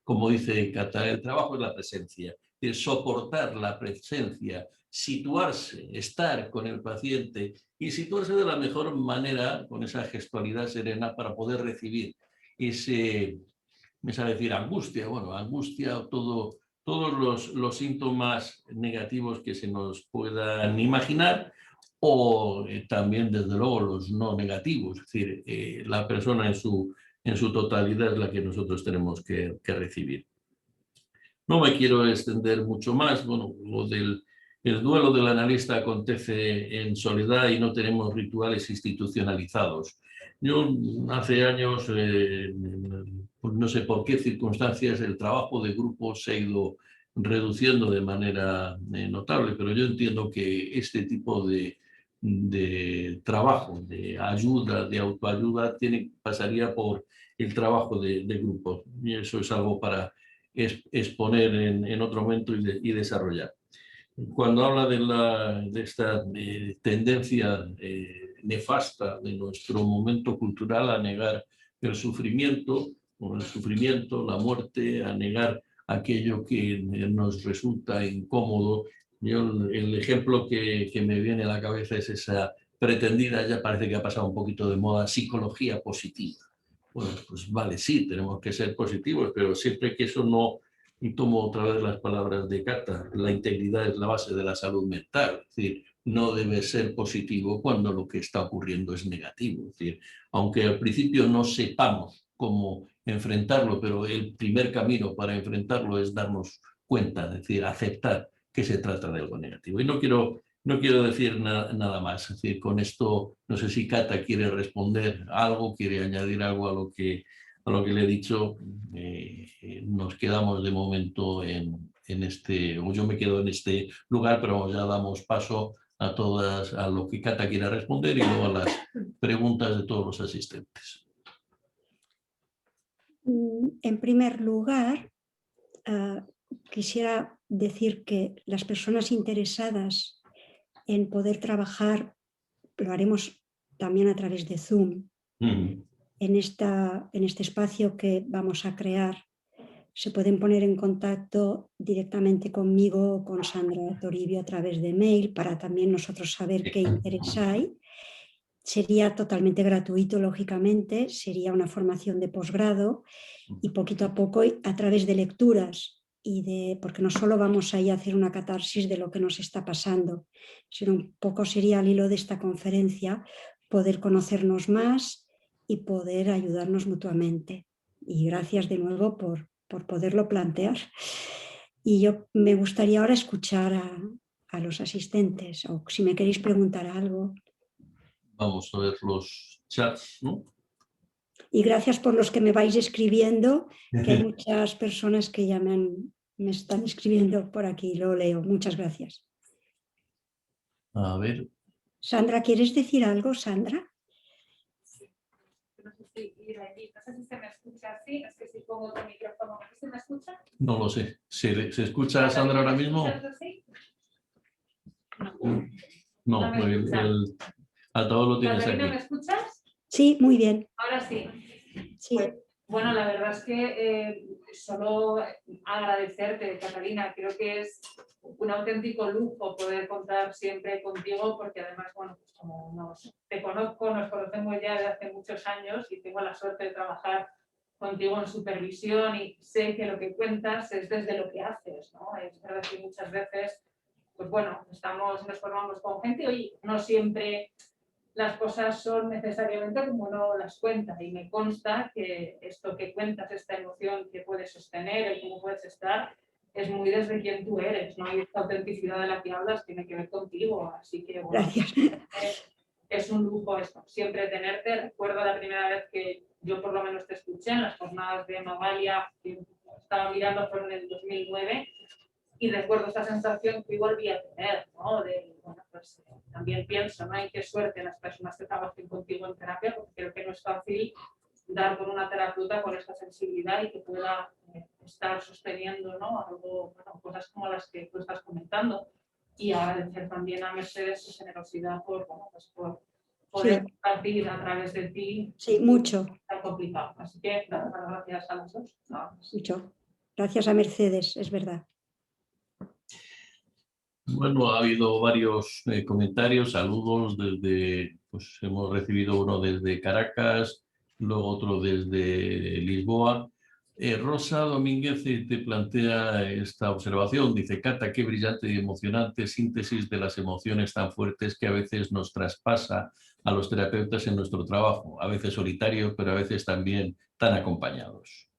A: Como dice Cata, el trabajo es la presencia. Es soportar la presencia, situarse, estar con el paciente y situarse de la mejor manera con esa gestualidad serena para poder recibir ese, me sabe decir angustia, bueno, angustia o todos los síntomas negativos que se nos puedan imaginar o también, desde luego, los no negativos. Es decir, la persona en su totalidad es la que nosotros tenemos que recibir. No me quiero extender mucho más. Bueno, el duelo del analista acontece en soledad y no tenemos rituales institucionalizados. Yo hace años, no sé por qué circunstancias, el trabajo de grupo se ha ido reduciendo de manera notable, pero yo entiendo que este tipo de trabajo, de ayuda, de autoayuda, pasaría por el trabajo de grupo. Y eso es algo para exponer en otro momento y desarrollar. Cuando habla de esta tendencia nefasta de nuestro momento cultural a negar el sufrimiento, la muerte, a negar aquello que nos resulta incómodo, yo el ejemplo que me viene a la cabeza es esa pretendida, ya parece que ha pasado un poquito de moda, psicología positiva. Bueno, pues vale, sí, tenemos que ser positivos, pero siempre que eso no, y tomo otra vez las palabras de Cata, la integridad es la base de la salud mental, es decir, no debe ser positivo cuando lo que está ocurriendo es negativo. Es decir, aunque al principio no sepamos cómo enfrentarlo, pero el primer camino para enfrentarlo es darnos cuenta, es decir, aceptar que se trata de algo negativo. Y no quiero decir nada más. Es decir, con esto, no sé si Cata quiere responder algo, quiere añadir algo a lo que le he dicho. Nos quedamos de momento en este, o yo me quedo en este lugar, pero ya damos paso a lo que Cata quiera responder y luego a las preguntas de todos los asistentes.
B: En primer lugar, quisiera decir que las personas interesadas en poder trabajar, lo haremos también a través de Zoom, en este espacio que vamos a crear. Se pueden poner en contacto directamente conmigo o con Sandra Toribio a través de mail para también nosotros saber qué interés hay. Sería totalmente gratuito, lógicamente, sería una formación de posgrado y poquito a poco a través de lecturas porque no solo vamos a ir a hacer una catarsis de lo que nos está pasando, sino un poco sería al hilo de esta conferencia poder conocernos más y poder ayudarnos mutuamente. Y gracias de nuevo por poderlo plantear. Y yo me gustaría ahora escuchar a los asistentes, o si me queréis preguntar algo.
A: Vamos a ver los chats, ¿no?
B: Y gracias por los que me vais escribiendo, que hay muchas personas que ya me están escribiendo por aquí, lo leo. Muchas gracias.
A: A ver.
B: Sandra, ¿quieres decir algo, Sandra?
C: No sé si se me escucha así, es que si pongo otro micrófono, ¿se me escucha?
A: No lo sé. ¿Se escucha a Sandra ahora mismo? No, el altavoz lo tienes aquí.
C: ¿Me escuchas?
B: Sí, muy bien.
C: Ahora sí.
B: Sí.
C: Pues, bueno, la verdad es que solo agradecerte, Catalina. Creo que es un auténtico lujo poder contar siempre contigo, porque además, bueno, pues como te conozco, nos conocemos ya desde hace muchos años y tengo la suerte de trabajar contigo en supervisión y sé que lo que cuentas es desde lo que haces, ¿no? Es verdad que muchas veces pues bueno, nos formamos con gente, oye, no siempre las cosas son necesariamente como uno las cuenta, y me consta que esto que cuentas, esta emoción que puedes sostener, y cómo puedes estar, es muy desde quien tú eres, ¿no? Y esta autenticidad de la que hablas tiene que ver contigo, así que bueno,
B: Gracias.
C: es un lujo esto, siempre tenerte. Recuerdo la primera vez que yo por lo menos te escuché en las jornadas de Magalia, que estaba mirando, fueron en el 2009, y recuerdo esta sensación que igual volví a tener, ¿no? Bueno, pues también pienso, ¿no? En qué suerte las personas que trabajen contigo en terapia, porque creo que no es fácil dar con una terapeuta con esta sensibilidad y que pueda estar sosteniendo, ¿no? Algo, bueno, cosas como las que tú estás comentando. Y agradecer también a Mercedes su generosidad por, bueno, pues por poder compartir a través de ti.
B: Sí, mucho.
C: Tan complicado. Así que gracias a los dos. No.
B: Mucho. Gracias a Mercedes, es verdad.
A: Bueno, ha habido varios comentarios, saludos desde, pues hemos recibido uno desde Caracas, luego otro desde Lisboa. Rosa Domínguez te plantea esta observación, dice: Cata, qué brillante y emocionante síntesis de las emociones tan fuertes que a veces nos traspasa a los terapeutas en nuestro trabajo, a veces solitario, pero a veces también tan acompañados.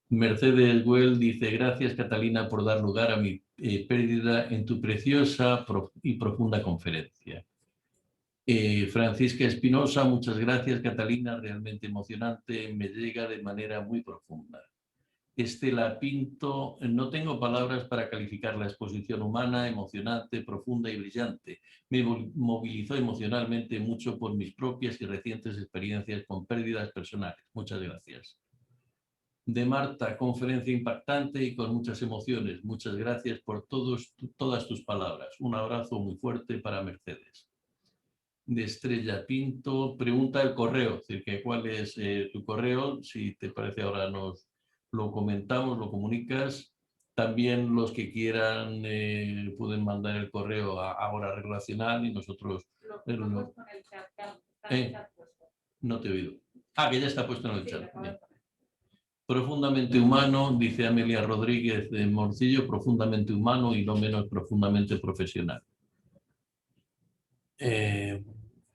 A: Mercedes Güell dice: gracias, Catalina, por dar lugar a mi pérdida en tu preciosa y profunda conferencia. Francisca Espinosa: muchas gracias, Catalina, realmente emocionante, me llega de manera muy profunda. Estela Pinto: no tengo palabras para calificar la exposición humana, emocionante, profunda y brillante. Me movilizó emocionalmente mucho por mis propias y recientes experiencias con pérdidas personales. Muchas gracias. De Marta: conferencia impactante y con muchas emociones. Muchas gracias por todas tus palabras. Un abrazo muy fuerte para Mercedes. De Estrella Pinto: pregunta el correo, es decir, que cuál es tu correo. Si te parece, ahora nos lo comentamos, lo comunicas. También los que quieran pueden mandar el correo a Hora Relacional y nosotros... No te he oído. Que ya está puesto en el chat. Profundamente humano, dice Amelia Rodríguez de Morcillo, profundamente humano y no menos profundamente profesional.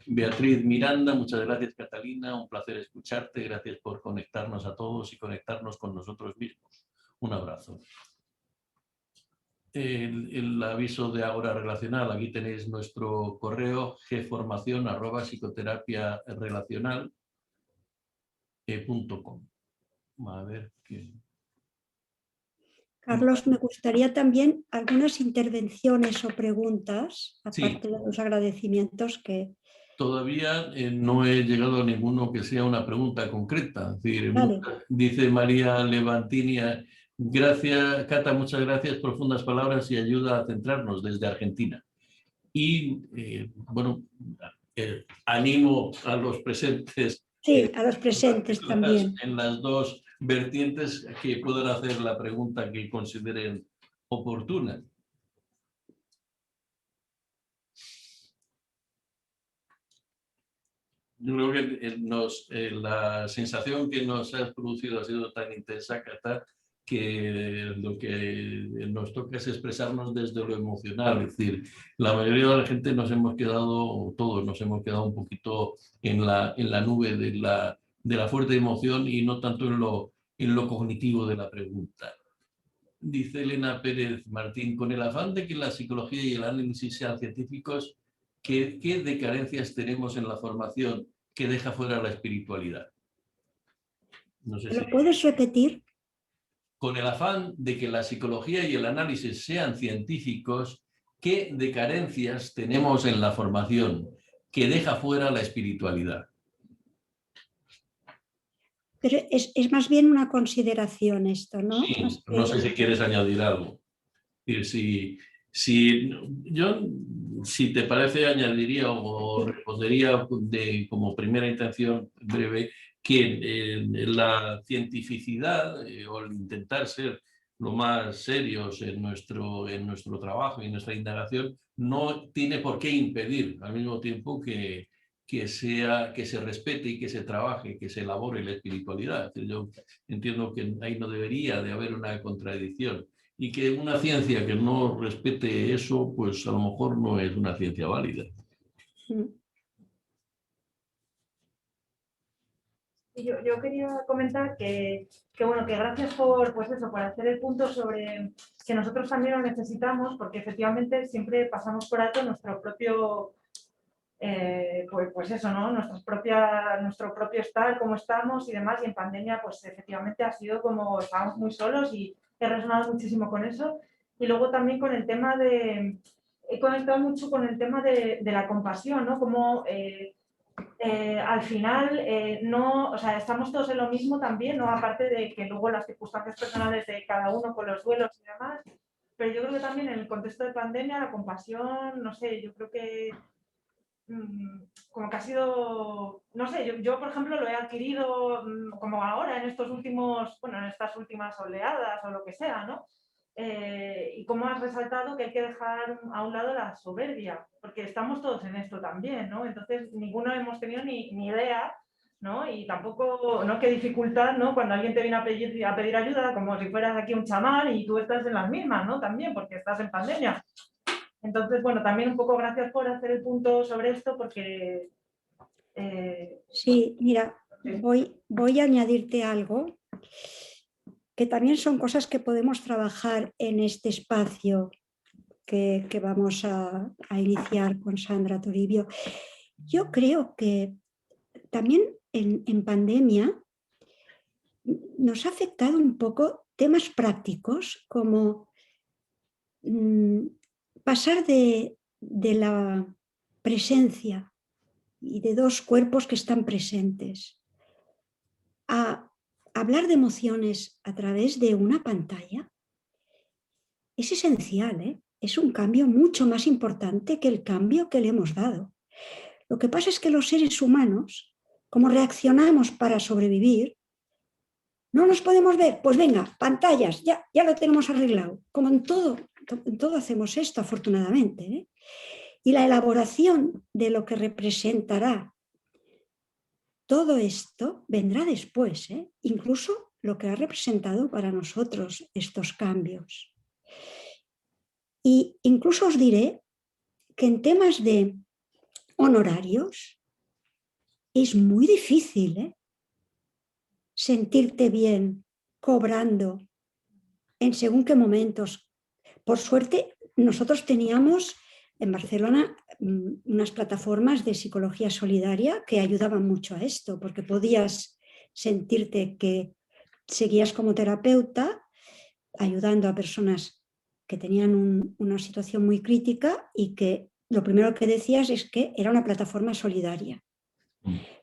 A: Beatriz Miranda: muchas gracias, Catalina, un placer escucharte, gracias por conectarnos a todos y conectarnos con nosotros mismos. Un abrazo. El aviso de Ahora Relacional, aquí tenéis nuestro correo gformacion@psicoterapia-relacional.com. A ver qué...
B: Carlos, me gustaría también algunas intervenciones o preguntas, aparte de los agradecimientos que...
A: Todavía no he llegado a ninguno que sea una pregunta concreta. Es decir,
B: Vale.
A: dice María Levantini: gracias, Cata, muchas gracias, profundas palabras y ayuda a centrarnos desde Argentina. Y bueno, animo a los presentes.
B: Sí, a los presentes también.
A: En las dos vertientes, que puedan hacer la pregunta que consideren oportuna. Yo creo que la sensación que nos has producido ha sido tan intensa, Cata, que lo que nos toca es expresarnos desde lo emocional. Es decir, la mayoría de la gente nos hemos quedado, o todos nos hemos quedado un poquito en la nube de la fuerte emoción y no tanto en lo cognitivo de la pregunta. Dice Elena Pérez Martín: con el afán de que la psicología y el análisis sean científicos, ¿qué carencias tenemos en la formación que deja fuera la espiritualidad? No sé si...
B: ¿Lo puedes repetir?
A: Con el afán de que la psicología y el análisis sean científicos, ¿qué carencias tenemos en la formación que deja fuera la espiritualidad?
B: Pero es más bien una consideración esto, ¿no?
A: Sí, no sé si quieres añadir algo. Si te parece, añadiría o respondería como primera intención breve que la cientificidad o el intentar ser lo más serios en nuestro trabajo y en nuestra indagación no tiene por qué impedir, al mismo tiempo que se respete y que se trabaje, que se elabore la espiritualidad. Yo entiendo que ahí no debería de haber una contradicción Y que una ciencia que no respete eso, pues a lo mejor no es una ciencia válida.
D: Yo quería comentar bueno, que gracias por, pues eso, por hacer el punto sobre que nosotros también lo necesitamos, porque efectivamente siempre pasamos por alto nuestro propio, pues eso, ¿no? Nuestro propio estar, cómo estamos y demás, y en pandemia pues efectivamente ha sido como estábamos muy solos y he resonado muchísimo con eso. Y luego también con el tema he conectado mucho con el tema de la compasión, ¿no? Como al final no, o sea, estamos todos en lo mismo también, ¿no? Aparte de que luego las circunstancias personales de cada uno con los duelos y demás, pero yo creo que también en el contexto de pandemia la compasión, no sé, yo creo que como que ha sido, no sé, yo por ejemplo lo he adquirido como ahora en estos últimos, bueno, en estas últimas oleadas o lo que sea, ¿no? Y como has resaltado que hay que dejar a un lado la soberbia, porque estamos todos en esto también, ¿no? Entonces ninguno hemos tenido ni idea, ¿no? Y tampoco, ¿no? Qué dificultad, ¿no? Cuando alguien te viene a pedir ayuda, como si fueras aquí un chamán y tú estás en las mismas, ¿no? También, porque estás en pandemia. Entonces, bueno, también un poco gracias por hacer el punto sobre esto, porque...
B: Sí, mira, voy a añadirte algo, que también son cosas que podemos trabajar en este espacio que vamos a iniciar con Sandra Toribio. Yo creo que también en pandemia nos ha afectado un poco temas prácticos como pasar de la presencia y de dos cuerpos que están presentes a hablar de emociones a través de una pantalla. Es esencial, ¿eh? Es un cambio mucho más importante que el cambio que le hemos dado. Lo que pasa es que los seres humanos, como reaccionamos para sobrevivir, no nos podemos ver, pues venga, pantallas, ya lo tenemos arreglado. Como en todo hacemos esto, afortunadamente, ¿eh? Y la elaboración de lo que representará todo esto vendrá después, ¿eh? Incluso lo que ha representado para nosotros estos cambios. Y incluso os diré que en temas de honorarios es muy difícil, ¿eh? Sentirte bien cobrando en según qué momentos. Por suerte, nosotros teníamos en Barcelona unas plataformas de psicología solidaria que ayudaban mucho a esto, porque podías sentirte que seguías como terapeuta ayudando a personas que tenían una situación muy crítica y que lo primero que decías es que era una plataforma solidaria.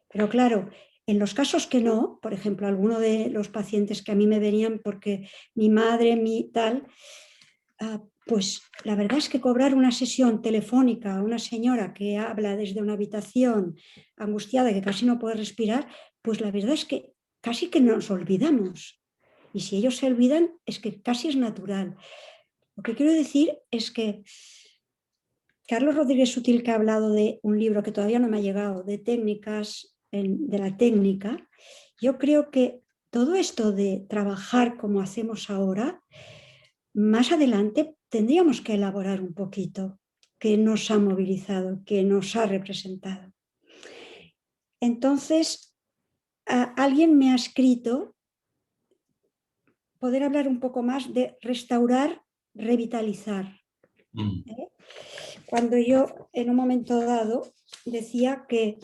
B: Pero claro, en los casos que no, por ejemplo, alguno de los pacientes que a mí me venían porque mi madre, mi tal, pues la verdad es que cobrar una sesión telefónica a una señora que habla desde una habitación angustiada que casi no puede respirar, pues la verdad es que casi que nos olvidamos. Y si ellos se olvidan, es que casi es natural. Lo que quiero decir es que Carlos Rodríguez Sutil, que ha hablado de un libro que todavía no me ha llegado, de técnicas, de la técnica, yo creo que todo esto de trabajar como hacemos ahora, más adelante tendríamos que elaborar un poquito qué nos ha movilizado, qué nos ha representado. Entonces, alguien me ha escrito poder hablar un poco más de restaurar, revitalizar. Cuando yo en un momento dado decía que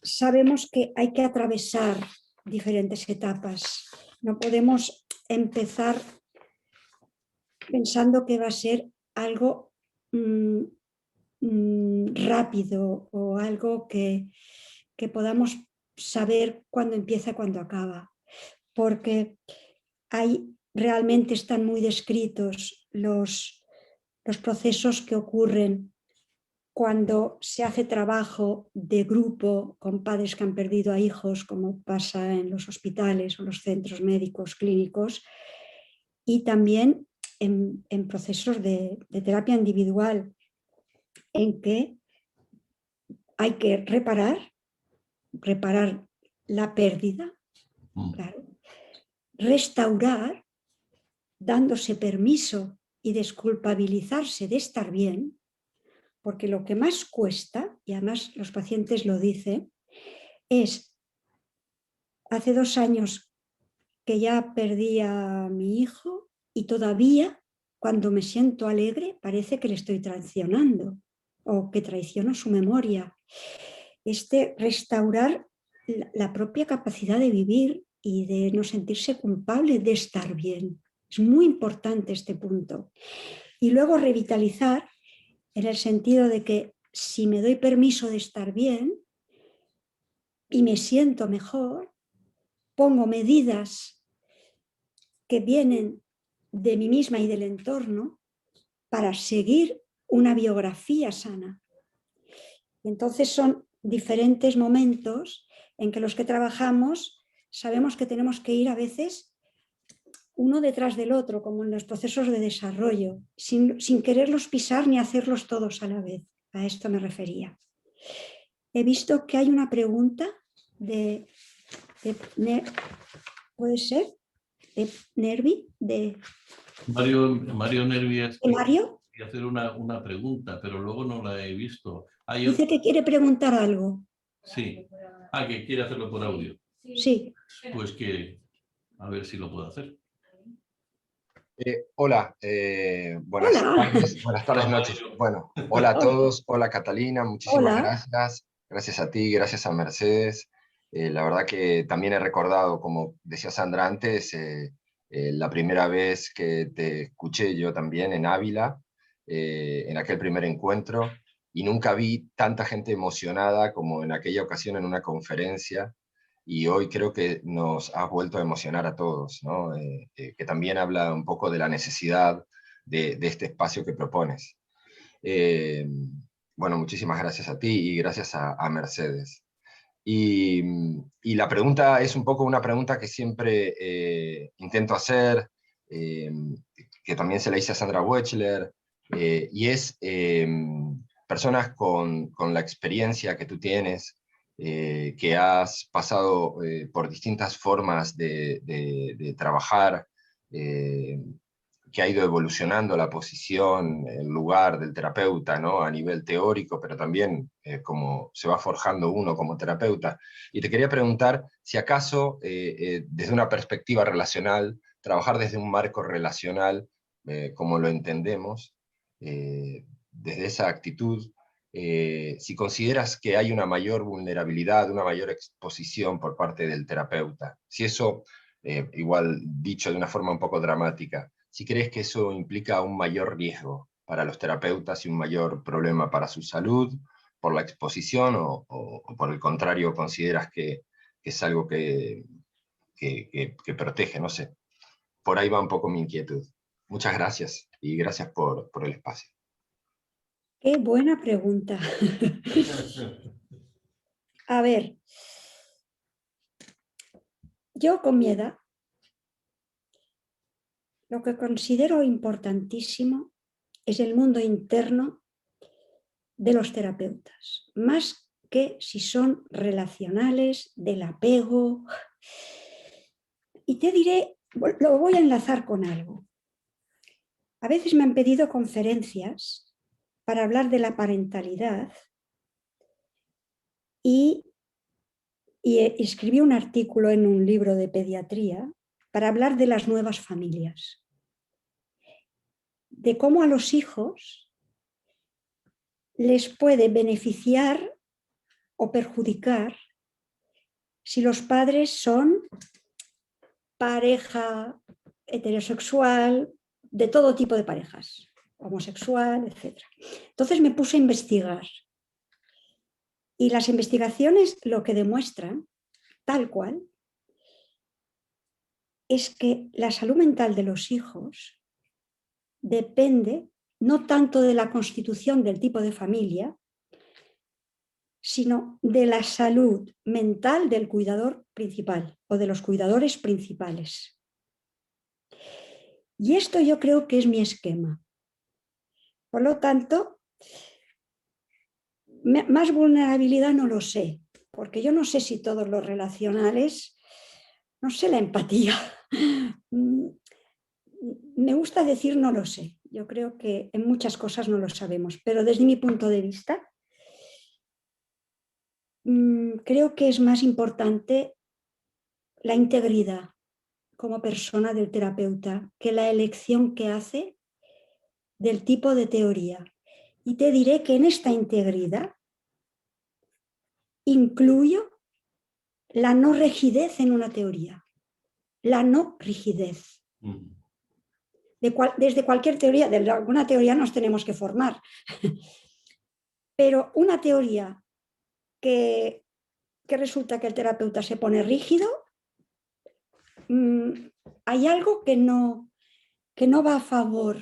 B: sabemos que hay que atravesar diferentes etapas. No podemos empezar pensando que va a ser algo rápido o algo que podamos saber cuándo empieza y cuándo acaba. Porque realmente están muy descritos los procesos que ocurren cuando se hace trabajo de grupo con padres que han perdido a hijos, como pasa en los hospitales o los centros médicos clínicos, y también en procesos de terapia individual, en que hay que reparar la pérdida, claro, restaurar, dándose permiso y desculpabilizarse de estar bien, porque lo que más cuesta, y además los pacientes lo dicen, es, hace 2 años que ya perdí a mi hijo y todavía cuando me siento alegre parece que le estoy traicionando o que traiciono su memoria. Restaurar la propia capacidad de vivir y de no sentirse culpable de estar bien. Es muy importante este punto. Y luego revitalizar en el sentido de que si me doy permiso de estar bien y me siento mejor, pongo medidas que vienen de mí misma y del entorno para seguir una biografía sana. Entonces son diferentes momentos en que los que trabajamos sabemos que tenemos que ir a veces uno detrás del otro, como en los procesos de desarrollo, sin quererlos pisar ni hacerlos todos a la vez. A esto me refería. He visto que hay una pregunta ¿puede ser? De Nervi, de
A: Mario Nervi
B: Mario.
A: y hacer una pregunta, pero luego no la he visto.
B: Dice que quiere preguntar algo.
A: Sí. Que quiere hacerlo por audio.
B: Sí.
A: Pues que a ver si lo puedo hacer.
E: Hola, buenas tardes,
A: Hola,
E: noches.
A: Mario.
E: Bueno, hola a todos, hola Catalina, muchísimas gracias. Gracias a ti, gracias a Mercedes. La verdad que también he recordado, como decía Sandra antes, la primera vez que te escuché yo también en Ávila, en aquel primer encuentro, y nunca vi tanta gente emocionada como en aquella ocasión en una conferencia. Y hoy creo que nos has vuelto a emocionar a todos, ¿no? Que también habla un poco de la necesidad de este espacio que propones. Bueno, muchísimas gracias a ti y gracias a Mercedes. Y la pregunta es un poco una pregunta que siempre intento hacer, que también se la hice a Sandra Wechler, y es personas con la experiencia que tú tienes, que has pasado por distintas formas de trabajar, que ha ido evolucionando la posición, el lugar del terapeuta, ¿no? A nivel teórico, pero también como se va forjando uno como terapeuta. Y te quería preguntar si acaso, desde una perspectiva relacional, trabajar desde un marco relacional, como lo entendemos, desde esa actitud, si consideras que hay una mayor vulnerabilidad, una mayor exposición por parte del terapeuta, si eso, igual dicho de una forma un poco dramática, si crees que eso implica un mayor riesgo para los terapeutas y un mayor problema para su salud, por la exposición, o por el contrario consideras que es algo que protege, no sé. Por ahí va un poco mi inquietud. Muchas gracias y gracias por el espacio.
B: Qué buena pregunta. A ver, yo con mi edad, lo que considero importantísimo es el mundo interno de los terapeutas, más que si son relacionales, del apego. Y te diré, lo voy a enlazar con algo. A veces me han pedido conferencias para hablar de la parentalidad y escribí un artículo en un libro de pediatría para hablar de las nuevas familias, de cómo a los hijos les puede beneficiar o perjudicar si los padres son pareja heterosexual, de todo tipo de parejas, homosexual, etc. Entonces me puse a investigar y las investigaciones lo que demuestran, tal cual, es que la salud mental de los hijos depende no tanto de la constitución del tipo de familia, sino de la salud mental del cuidador principal o de los cuidadores principales. Y esto yo creo que es mi esquema. Por lo tanto, más vulnerabilidad no lo sé, porque yo no sé si todos los relacionales, no sé la empatía, me gusta decir no lo sé. Yo creo que en muchas cosas no lo sabemos, pero desde mi punto de vista, creo que es más importante la integridad como persona del terapeuta que la elección que hace del tipo de teoría. Y te diré que en esta integridad incluyo la no rigidez en una teoría, la no rigidez. Desde cualquier teoría, de alguna teoría nos tenemos que formar, pero una teoría que resulta que el terapeuta se pone rígido, hay algo que no va a favor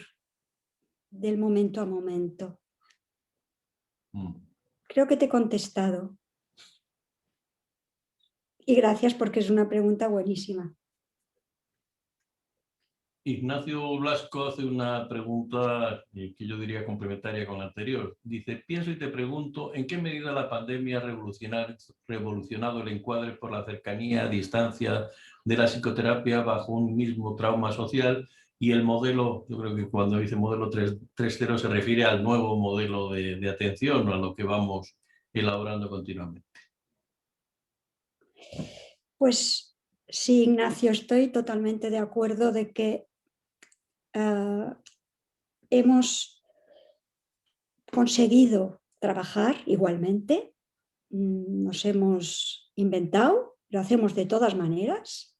B: del momento a momento. Creo que te he contestado. Y gracias porque es una pregunta buenísima.
A: Ignacio Blasco hace una pregunta que yo diría complementaria con la anterior. Dice, pienso y te pregunto, ¿en qué medida la pandemia ha revolucionado el encuadre por la cercanía a distancia de la psicoterapia bajo un mismo trauma social? Y el modelo, yo creo que cuando dice modelo 3.0 se refiere al nuevo modelo de atención o a lo que vamos elaborando continuamente.
B: Pues sí, Ignacio, estoy totalmente de acuerdo de que hemos conseguido trabajar igualmente, nos hemos inventado, lo hacemos de todas maneras.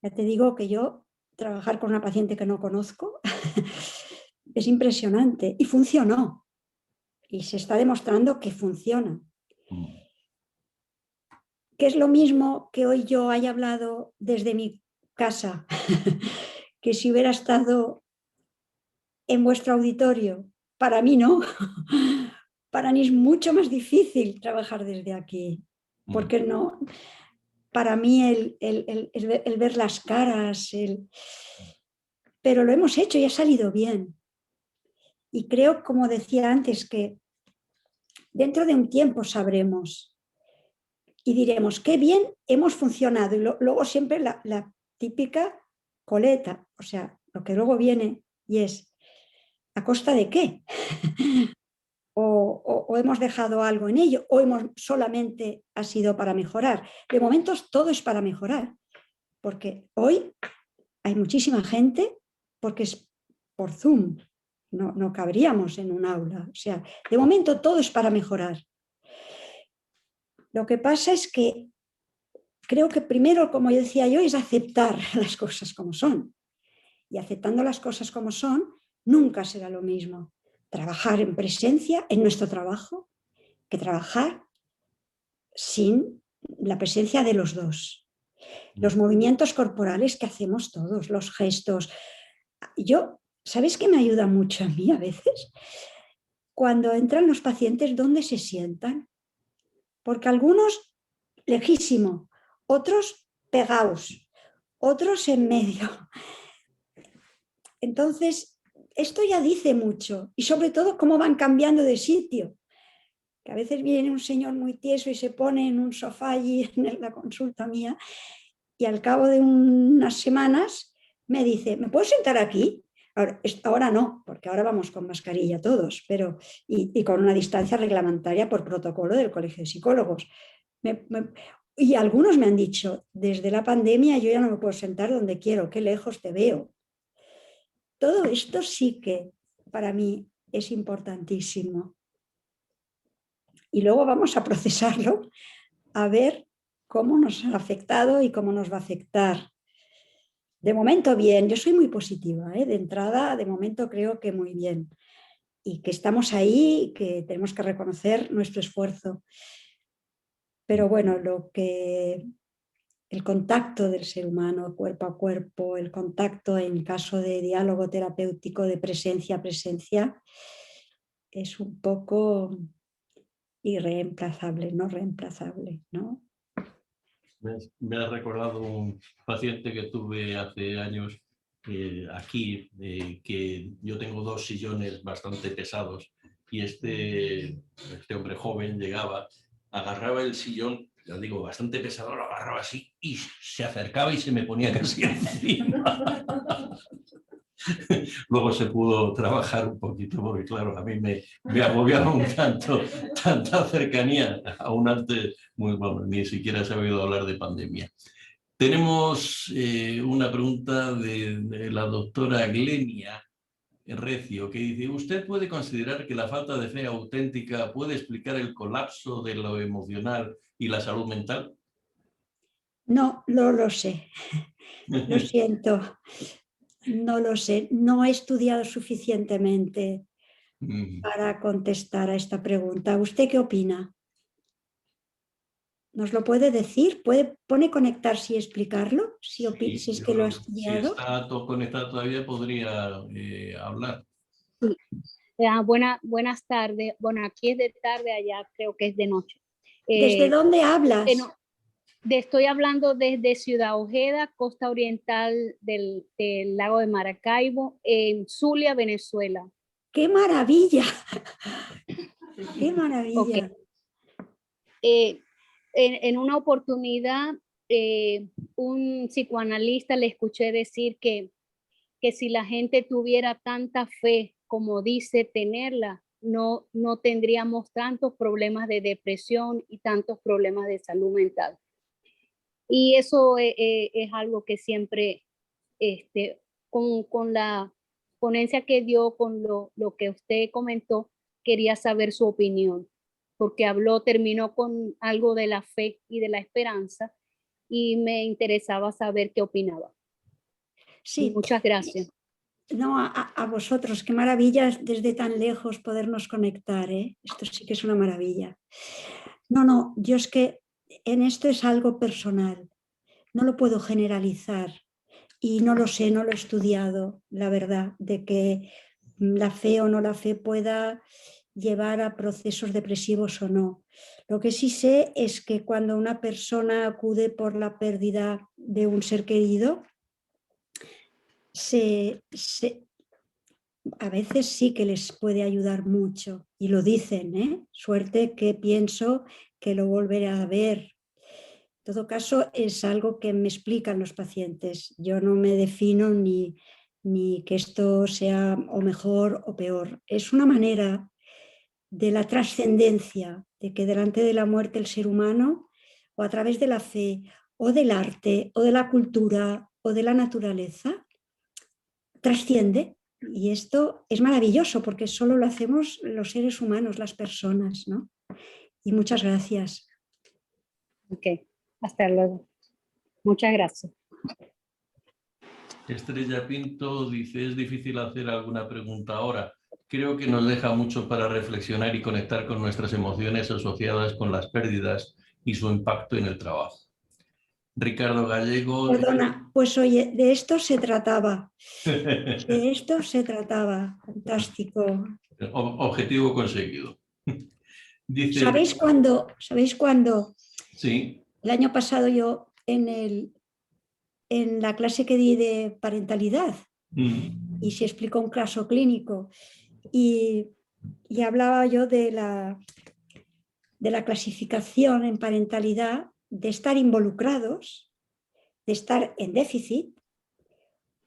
B: Ya te digo que yo trabajar con una paciente que no conozco es impresionante y funcionó. Y se está demostrando que funciona. Que es lo mismo que hoy yo haya hablado desde mi casa, que si hubiera estado en vuestro auditorio. Para mí no. Para mí es mucho más difícil trabajar desde aquí. Porque no, para mí el ver las caras, pero lo hemos hecho y ha salido bien. Y creo, como decía antes, que dentro de un tiempo sabremos y diremos, qué bien hemos funcionado. Y luego siempre la típica coleta, o sea, lo que luego viene y es, ¿a costa de qué? O hemos dejado algo en ello, o solamente ha sido para mejorar. De momento todo es para mejorar, porque hoy hay muchísima gente, porque es por Zoom, no cabríamos en un aula. O sea, de momento todo es para mejorar. Lo que pasa es que creo que primero, como yo decía yo, es aceptar las cosas como son. Y aceptando las cosas como son, nunca será lo mismo trabajar en presencia, en nuestro trabajo, que trabajar sin la presencia de los dos. Los movimientos corporales que hacemos todos, los gestos. ¿Sabéis qué me ayuda mucho a mí a veces? Cuando entran los pacientes, ¿dónde se sientan? Porque algunos, lejísimo, otros pegados, otros en medio. Entonces, esto ya dice mucho. Y sobre todo, cómo van cambiando de sitio. Que a veces viene un señor muy tieso y se pone en un sofá allí en la consulta mía y al cabo de unas semanas me dice, ¿me puedo sentar aquí? Ahora no, porque ahora vamos con mascarilla todos, pero y con una distancia reglamentaria por protocolo del Colegio de Psicólogos. Y algunos me han dicho, desde la pandemia yo ya no me puedo sentar donde quiero, qué lejos te veo. Todo esto sí que para mí es importantísimo. Y luego vamos a procesarlo, a ver cómo nos ha afectado y cómo nos va a afectar. De momento bien, yo soy muy positiva, de entrada, de momento creo que muy bien. Y que estamos ahí, que tenemos que reconocer nuestro esfuerzo. Pero bueno, el contacto del ser humano cuerpo a cuerpo, el contacto en caso de diálogo terapéutico de presencia a presencia, es un poco irreemplazable, no reemplazable, ¿no?
A: Me ha recordado un paciente que tuve hace años aquí, que yo tengo 2 sillones bastante pesados y este hombre joven llegaba, agarraba el sillón, ya digo, bastante pesado, lo agarraba así y se acercaba y se me ponía casi encima. luego se pudo trabajar un poquito, porque claro, a mí me agobiaba un tanto tanta cercanía, aún antes, bueno, ni siquiera se ha oído hablar de pandemia. Tenemos una pregunta de la doctora Glenia Recio, que dice: ¿usted puede considerar que la falta de fe auténtica puede explicar el colapso de lo emocional y la salud mental?
B: No, no lo sé. Lo siento. No lo sé. No he estudiado suficientemente para contestar a esta pregunta. ¿Usted qué opina? ¿Nos lo puede decir? ¿Pone conectarse y explicarlo? Si es que lo ha
A: Si
B: estudiado.
A: está todo conectado todavía, podría hablar.
F: Sí. Buenas tardes. Bueno, aquí es de tarde, allá creo que es de noche.
B: ¿Desde dónde hablas?
F: Estoy hablando desde Ciudad Ojeda, costa oriental del lago de Maracaibo, en Zulia, Venezuela.
B: ¡Qué maravilla! ¡Qué maravilla!
F: Okay. En una oportunidad, un psicoanalista le escuché decir que si la gente tuviera tanta fe como dice tenerla, no tendríamos tantos problemas de depresión y tantos problemas de salud mental. Y eso es algo que siempre, con la ponencia que dio, con lo que usted comentó, quería saber su opinión, porque terminó con algo de la fe y de la esperanza, y me interesaba saber qué opinaba.
B: Sí.
F: Muchas gracias.
B: No, a vosotros, qué maravilla desde tan lejos podernos conectar, ¿eh? Esto sí que es una maravilla. No, yo es que en esto es algo personal, no lo puedo generalizar y no lo sé, no lo he estudiado, la verdad, de que la fe o no la fe pueda llevar a procesos depresivos o no. Lo que sí sé es que cuando una persona acude por la pérdida de un ser querido, a veces sí que les puede ayudar mucho y lo dicen, ¿eh? Suerte que pienso que lo volveré a ver. En todo caso, es algo que me explican los pacientes. Yo no me defino ni que esto sea o mejor o peor. Es una manera de la trascendencia, de que delante de la muerte el ser humano, o a través de la fe, o del arte, o de la cultura, o de la naturaleza, trasciende. Y esto es maravilloso porque solo lo hacemos los seres humanos, las personas, ¿no? Y muchas gracias.
F: Ok, hasta luego. Muchas gracias.
A: Estrella Pinto dice: es difícil hacer alguna pregunta ahora. Creo que nos deja mucho para reflexionar y conectar con nuestras emociones asociadas con las pérdidas y su impacto en el trabajo. Ricardo Gallego.
B: Perdona, pues oye, de esto se trataba. De esto se trataba. Fantástico.
A: Objetivo conseguido. Dice,
B: ¿Sabéis cuándo?
A: Sí.
B: El año pasado yo en la clase que di de parentalidad y se explicó un caso clínico y hablaba yo de la clasificación en parentalidad, de estar involucrados, de estar en déficit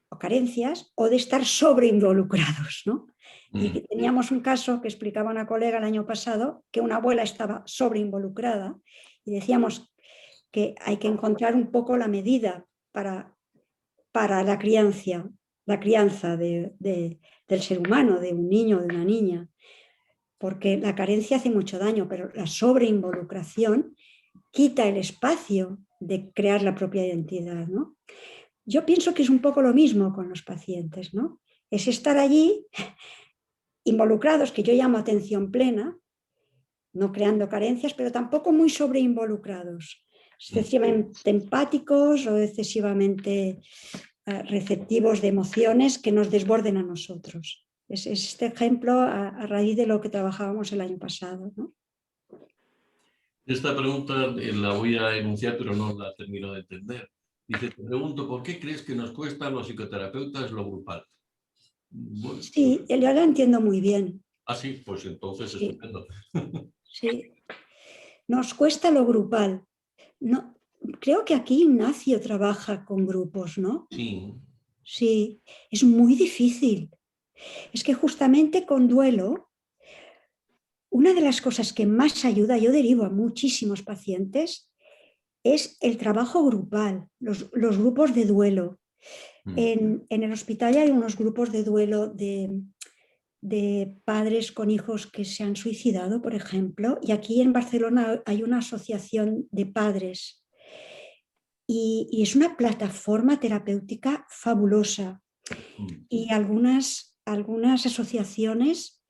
B: o carencias o de estar sobreinvolucrados, ¿no? Y teníamos un caso que explicaba una colega el año pasado, que una abuela estaba sobreinvolucrada y decíamos que hay que encontrar un poco la medida para la crianza del ser humano, de un niño o de una niña, porque la carencia hace mucho daño, pero la sobreinvolucración quita el espacio de crear la propia identidad, ¿no? Yo pienso que es un poco lo mismo con los pacientes, ¿no? Es estar allí involucrados, que yo llamo atención plena, no creando carencias, pero tampoco muy sobreinvolucrados, excesivamente empáticos o excesivamente receptivos de emociones que nos desborden a nosotros. Es este ejemplo a raíz de lo que trabajábamos el año pasado, ¿no?
A: Esta pregunta la voy a enunciar, pero no la termino de entender. Dice: te pregunto, ¿por qué crees que nos cuesta a los psicoterapeutas lo grupal? Bueno,
B: Sí, yo lo entiendo muy bien.
A: Ah, sí, pues entonces
B: sí.
A: Estupendo.
B: Sí, nos cuesta lo grupal. No, creo que aquí Ignacio trabaja con grupos, ¿no?
A: Sí.
B: Sí, es muy difícil. Es que justamente con duelo, una de las cosas que más ayuda, yo derivo a muchísimos pacientes, es el trabajo grupal, los grupos de duelo. En el hospital hay unos grupos de duelo de padres con hijos que se han suicidado, por ejemplo, y aquí en Barcelona hay una asociación de padres y es una plataforma terapéutica fabulosa. Y algunas asociaciones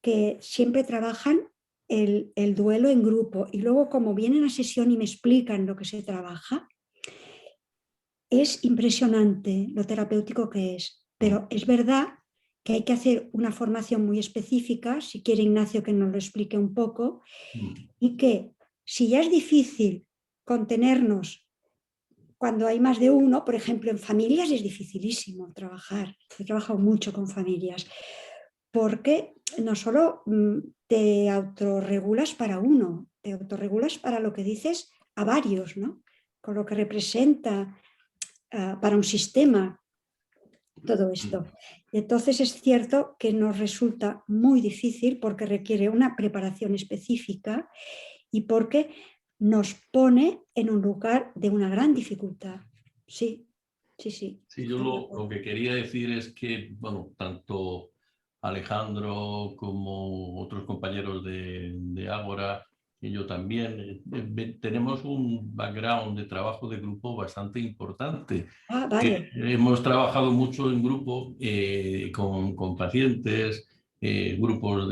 B: que siempre trabajan el duelo en grupo y luego como vienen a sesión y me explican lo que se trabaja, es impresionante lo terapéutico que es, pero es verdad que hay que hacer una formación muy específica, si quiere Ignacio que nos lo explique un poco, y que si ya es difícil contenernos cuando hay más de uno, por ejemplo en familias es dificilísimo trabajar, he trabajado mucho con familias, porque no solo te autorregulas para uno, te autorregulas para lo que dices a varios, ¿no? Con lo que representa para un sistema todo esto. Entonces es cierto que nos resulta muy difícil porque requiere una preparación específica y porque nos pone en un lugar de una gran dificultad. Sí, sí, sí.
A: Sí, yo lo que quería decir es que, bueno, tanto Alejandro como otros compañeros de Ágora y yo también, tenemos un background de trabajo de grupo bastante importante.
B: Vale.
A: Hemos trabajado mucho en grupo con pacientes, grupos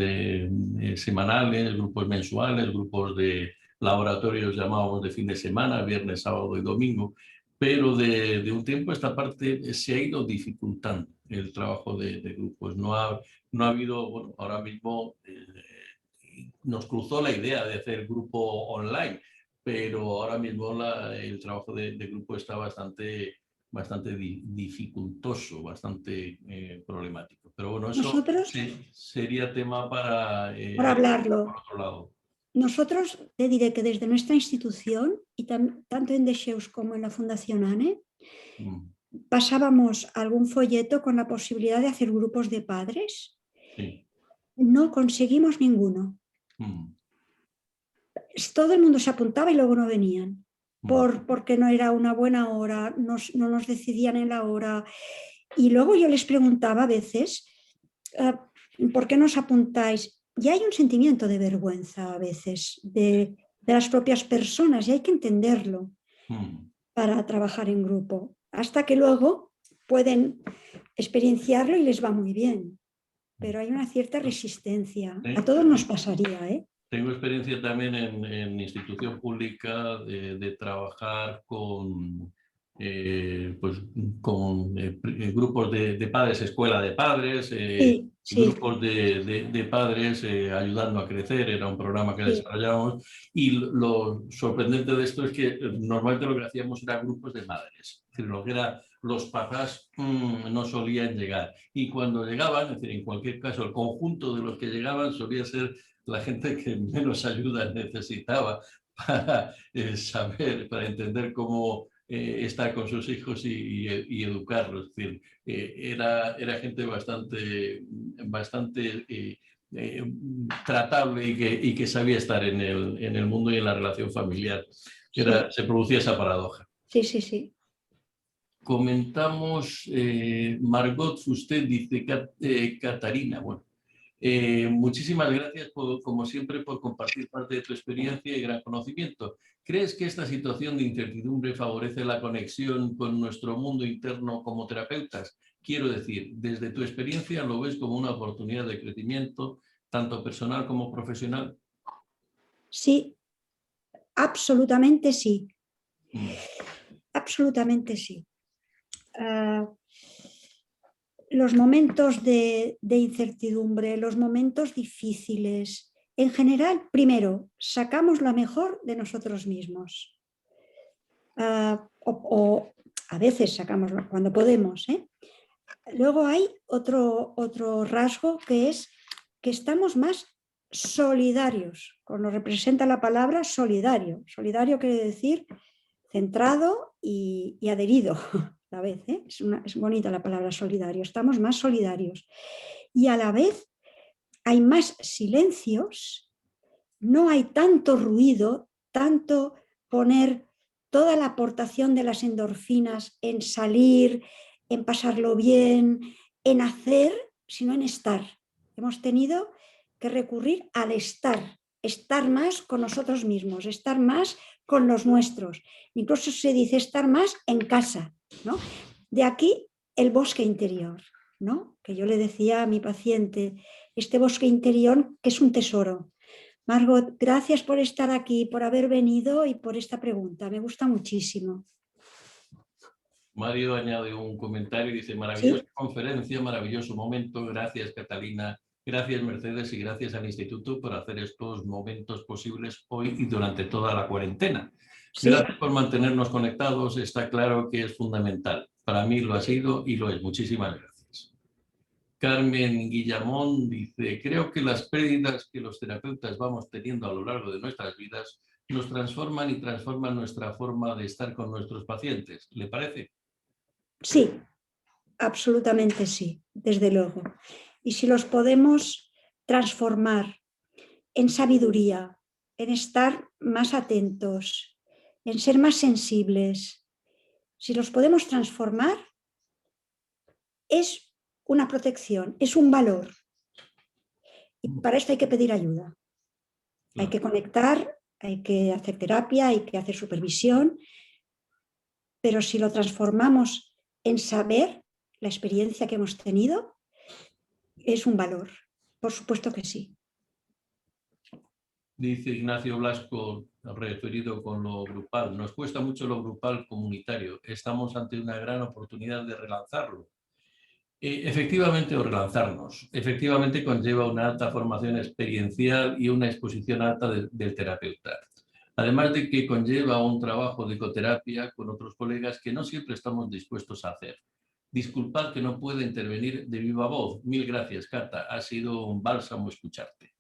A: semanales, grupos mensuales, grupos de laboratorios llamados de fin de semana, viernes, sábado y domingo. Pero de un tiempo a esta parte se ha ido dificultando el trabajo de grupos. No ha habido, bueno, ahora mismo nos cruzó la idea de hacer grupo online, pero ahora mismo el trabajo de grupo está bastante dificultoso, bastante problemático. Pero bueno, eso
B: Nosotros,
A: sería tema para
B: hablarlo.
A: por otro lado.
B: Nosotros te diré que desde nuestra institución, y tanto en Dexeus como en la Fundación ANE, pasábamos algún folleto con la posibilidad de hacer grupos de padres.
A: Sí.
B: No conseguimos ninguno. Todo el mundo se apuntaba y luego no venían. Porque no era una buena hora, no nos decidían en la hora. Y luego yo les preguntaba a veces, ¿por qué no os apuntáis? Y hay un sentimiento de vergüenza a veces de las propias personas y hay que entenderlo para trabajar en grupo, hasta que luego pueden experienciarlo y les va muy bien. Pero hay una cierta resistencia. A todos nos pasaría, ¿eh?
A: Tengo experiencia también en institución pública de trabajar con grupos de padres, escuela de padres,
B: Sí.
A: grupos de padres ayudando a crecer, era un programa que desarrollábamos y lo sorprendente de esto es que normalmente lo que hacíamos era grupos de madres, es decir, lo que era los papás no solían llegar y cuando llegaban, es decir, en cualquier caso el conjunto de los que llegaban solía ser la gente que menos ayuda necesitaba para saber, para entender cómo estar con sus hijos y educarlos. Es decir, era gente bastante tratable y que sabía estar en el mundo y en la relación familiar. Se producía esa paradoja.
B: Sí, sí, sí.
A: Comentamos, Margot, usted dice, Catarina, bueno. Muchísimas gracias, como siempre, por compartir parte de tu experiencia y gran conocimiento. ¿Crees que esta situación de incertidumbre favorece la conexión con nuestro mundo interno como terapeutas? Quiero decir, desde tu experiencia, ¿lo ves como una oportunidad de crecimiento, tanto personal como profesional?
B: Sí, absolutamente sí. Absolutamente sí. Los momentos de incertidumbre, los momentos difíciles, en general, primero, sacamos lo mejor de nosotros mismos. O a veces sacamos cuando podemos. Luego hay otro rasgo que es que estamos más solidarios, como representa la palabra solidario. Solidario quiere decir centrado y adherido a la vez. Es bonita la palabra solidario, estamos más solidarios. y a la vez hay más silencios, no hay tanto ruido, tanto poner toda la aportación de las endorfinas en salir, en pasarlo bien, en hacer, sino en estar. Hemos tenido que recurrir al estar más con nosotros mismos, estar más con los nuestros. Incluso se dice estar más en casa, ¿no? De aquí el bosque interior, ¿no? Que yo le decía a mi paciente, este bosque interior que es un tesoro. Margot, gracias por estar aquí, por haber venido y por esta pregunta. Me gusta muchísimo.
A: Mario añade un comentario y dice, maravillosa conferencia, maravilloso momento. Gracias, Catalina. Gracias, Mercedes, y gracias al Instituto por hacer estos momentos posibles hoy y durante toda la cuarentena.
B: Sí.
A: Gracias por mantenernos conectados. Está claro que es fundamental. Para mí lo ha sido y lo es. Muchísimas gracias. Carmen Guillamón dice, creo que las pérdidas que los terapeutas vamos teniendo a lo largo de nuestras vidas nos transforman y transforman nuestra forma de estar con nuestros pacientes. ¿Le parece?
B: Sí, absolutamente sí, desde luego. Y si los podemos transformar en sabiduría, en estar más atentos, en ser más sensibles, si los podemos transformar, es una protección, es un valor. Y para esto hay que pedir ayuda. Hay que conectar, hay que hacer terapia, hay que hacer supervisión, pero si lo transformamos en saber la experiencia que hemos tenido, es un valor. Por supuesto que sí.
A: Dice Ignacio Blasco, referido con lo grupal. Nos cuesta mucho lo grupal comunitario. Estamos ante una gran oportunidad de relanzarlo. Efectivamente, o relanzarnos. Efectivamente conlleva una alta formación experiencial y una exposición alta del terapeuta. Además de que conlleva un trabajo de ecoterapia con otros colegas que no siempre estamos dispuestos a hacer. Disculpad que no pueda intervenir de viva voz. Mil gracias, Cata. Ha sido un bálsamo escucharte.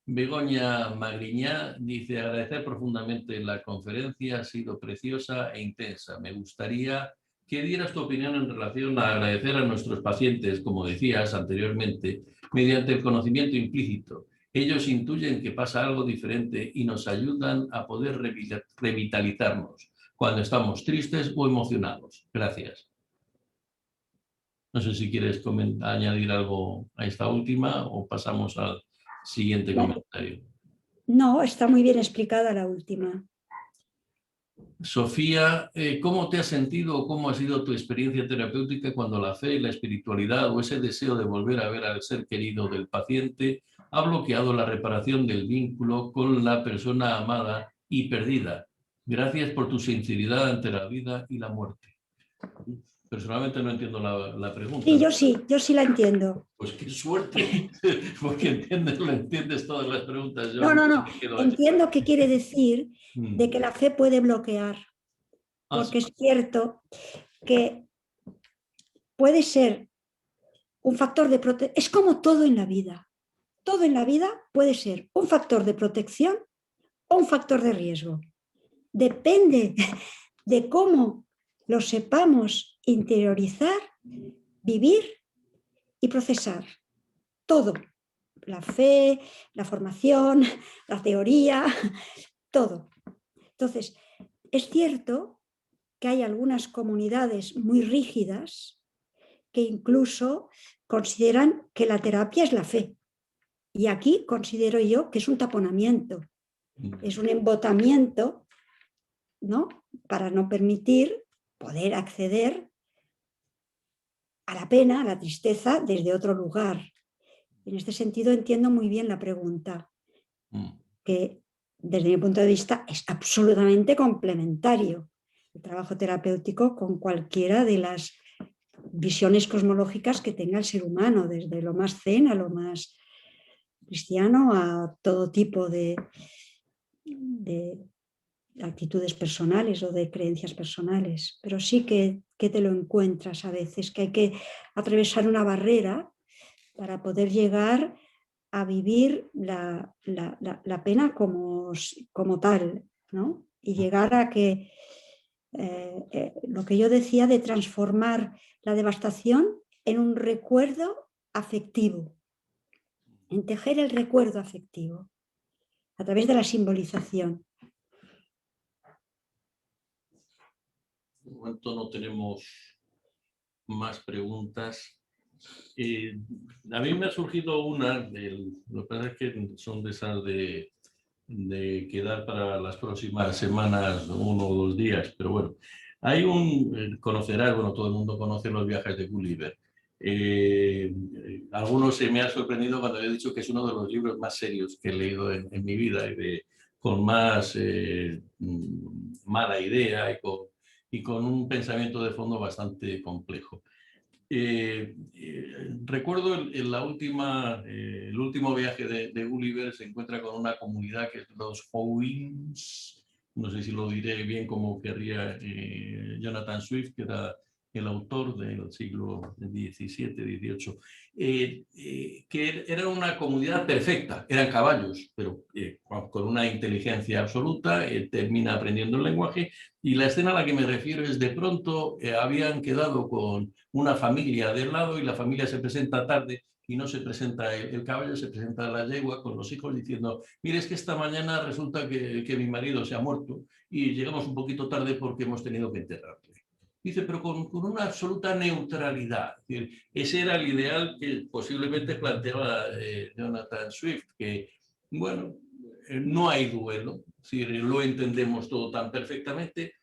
A: Begoña Magriñá dice, agradecer profundamente la conferencia, ha sido preciosa e intensa. Me gustaría que dieras tu opinión en relación a agradecer a nuestros pacientes, como decías anteriormente, mediante el conocimiento implícito. Ellos intuyen que pasa algo diferente y nos ayudan a poder revitalizarnos cuando estamos tristes o emocionados. Gracias. No sé si quieres añadir algo a esta última o pasamos al siguiente comentario.
B: No, está muy bien explicada la última.
A: Sofía, ¿cómo te has sentido o cómo ha sido tu experiencia terapéutica cuando la fe, la espiritualidad o ese deseo de volver a ver al ser querido del paciente ha bloqueado la reparación del vínculo con la persona amada y perdida? Gracias por tu sinceridad ante la vida y la muerte. Personalmente no entiendo la pregunta.
B: Sí, yo sí la entiendo.
A: Pues qué suerte, porque entiendes todas las preguntas. Yo
B: no. Entiendo qué quiere decir de que la fe puede bloquear. Porque es cierto que puede ser un factor de protección. Es como todo en la vida. Todo en la vida puede ser un factor de protección o un factor de riesgo. Depende de cómo lo sepamos interiorizar, vivir y procesar. Todo. La fe, la formación, la teoría, todo. Entonces, es cierto que hay algunas comunidades muy rígidas que incluso consideran que la terapia es la fe. Y aquí considero yo que es un taponamiento, es un embotamiento, ¿no? Para no permitir poder acceder a la pena, a la tristeza, desde otro lugar. En este sentido entiendo muy bien la pregunta, que desde mi punto de vista es absolutamente complementario el trabajo terapéutico con cualquiera de las visiones cosmológicas que tenga el ser humano, desde lo más zen a lo más cristiano, a todo tipo de actitudes personales o de creencias personales. Pero sí que te lo encuentras a veces, que hay que atravesar una barrera para poder llegar a vivir la pena como tal, ¿no? Y llegar a que lo que yo decía de transformar la devastación en un recuerdo afectivo, en tejer el recuerdo afectivo, a través de la simbolización.
A: De momento no tenemos más preguntas. A mí me ha surgido una, lo que pasa es que son de esas de quedar para las próximas semanas, 1 o 2 días, pero bueno, hay conocerás, bueno, todo el mundo conoce los viajes de Gulliver. Algunos se me ha sorprendido cuando he dicho que es uno de los libros más serios que he leído en mi vida y con más mala idea y con un pensamiento de fondo bastante complejo. Recuerdo el último viaje de Gulliver, se encuentra con una comunidad que es los Howins, no sé si lo diré bien como querría Jonathan Swift, que era el autor del siglo XVII, XVIII, que era una comunidad perfecta, eran caballos, pero con una inteligencia absoluta, termina aprendiendo el lenguaje, y la escena a la que me refiero es de pronto habían quedado con una familia del lado y la familia se presenta tarde y no se presenta el caballo, se presenta la yegua con los hijos diciendo, mire, es que esta mañana resulta que mi marido se ha muerto y llegamos un poquito tarde porque hemos tenido que enterrarle. Dice, pero con una absoluta neutralidad. Es decir, ese era el ideal que posiblemente planteaba Jonathan Swift, que, bueno, no hay duelo, es decir, lo entendemos todo tan perfectamente.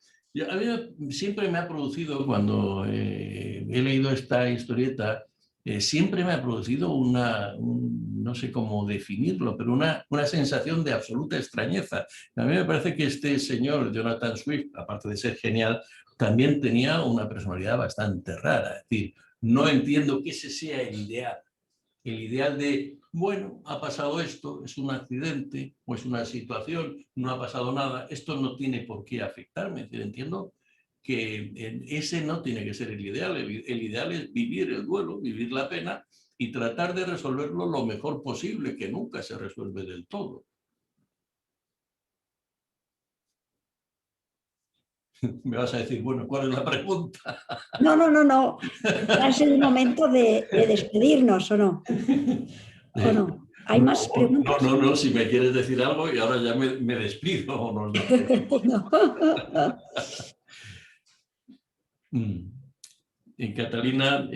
A: A mí siempre me ha producido, cuando he leído esta historieta, siempre me ha producido no sé cómo definirlo, pero una sensación de absoluta extrañeza. A mí me parece que este señor, Jonathan Swift, aparte de ser genial, también tenía una personalidad bastante rara. Es decir, no entiendo que ese sea el ideal. El ideal de, bueno, ha pasado esto, es un accidente o es una situación, no ha pasado nada, esto no tiene por qué afectarme. Es decir, entiendo que ese no tiene que ser el ideal. El ideal es vivir el duelo, vivir la pena y tratar de resolverlo lo mejor posible, que nunca se resuelve del todo. Me vas a decir, bueno, ¿cuál es la pregunta?
B: No. Es el momento de despedirnos, ¿o no? ¿O no? ¿Hay más preguntas?
A: No, si me quieres decir algo y ahora ya me despido. ¿O no? Catalina,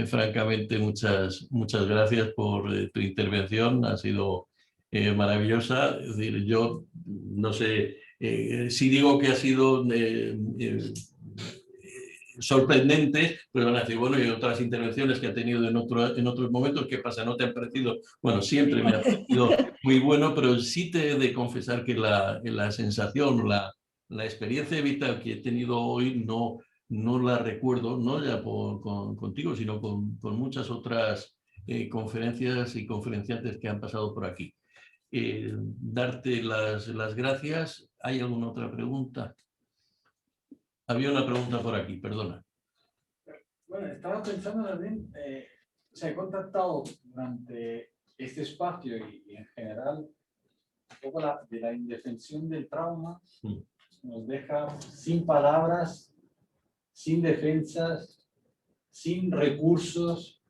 A: francamente, muchas gracias por tu intervención, ha sido maravillosa. Es decir, yo no sé si digo que ha sido sorprendente, pues van a decir, bueno, y otras intervenciones que ha tenido en otros momentos, ¿qué pasa? ¿No te han parecido? Bueno, siempre me ha parecido muy bueno, pero sí te he de confesar que la sensación, la experiencia vital que he tenido hoy no la recuerdo, no ya contigo, sino con muchas otras conferencias y conferenciantes que han pasado por aquí. Darte las gracias. ¿Hay alguna otra pregunta? Había una pregunta por aquí, perdona.
G: Bueno, estaba pensando también, o sea, he contactado durante este espacio y en general un poco de la indefensión del trauma, nos deja sin palabras, sin defensas, sin recursos,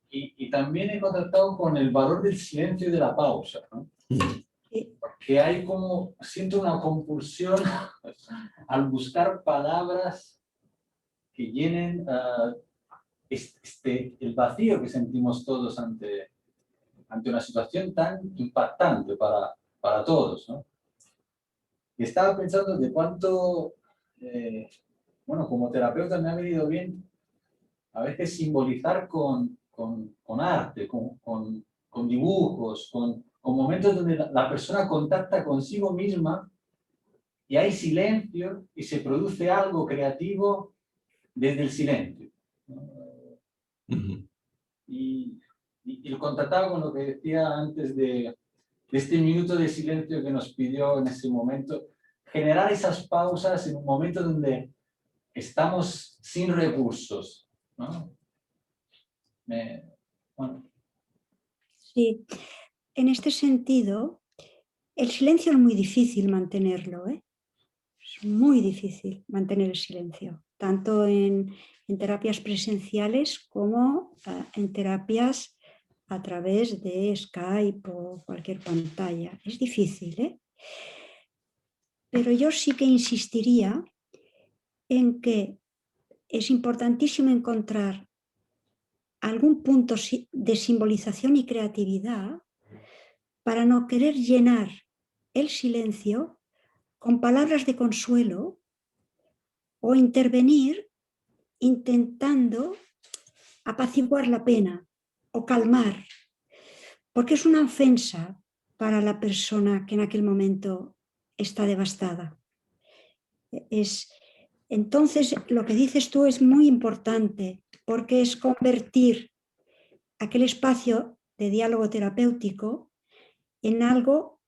G: y también he contactado con el valor del silencio y de la pausa, ¿no? Que hay como, siento una compulsión al buscar palabras que llenen el vacío que sentimos todos ante una situación tan impactante para todos, ¿no? Y estaba pensando de cuánto, bueno, como terapeuta me ha venido bien a veces simbolizar con arte, con dibujos, con momentos donde la persona contacta consigo misma y hay silencio y se produce algo creativo desde el silencio. Y lo contactaba con lo que decía antes de este minuto de silencio que nos pidió en ese momento, generar esas pausas en un momento donde estamos sin recursos, ¿no? Bueno.
B: Sí, en este sentido, el silencio es muy difícil mantenerlo, ¿eh? Es muy difícil mantener el silencio, tanto en en terapias presenciales como en terapias a través de Skype o cualquier pantalla. Es difícil, ¿eh? Pero yo sí que insistiría en que es importantísimo encontrar algún punto de simbolización y creatividad para no querer llenar el silencio con palabras de consuelo o intervenir intentando apaciguar la pena o calmar, porque es una ofensa para la persona que en aquel momento está devastada. Entonces, lo que dices tú es muy importante, porque es convertir aquel espacio de diálogo terapéutico en algo,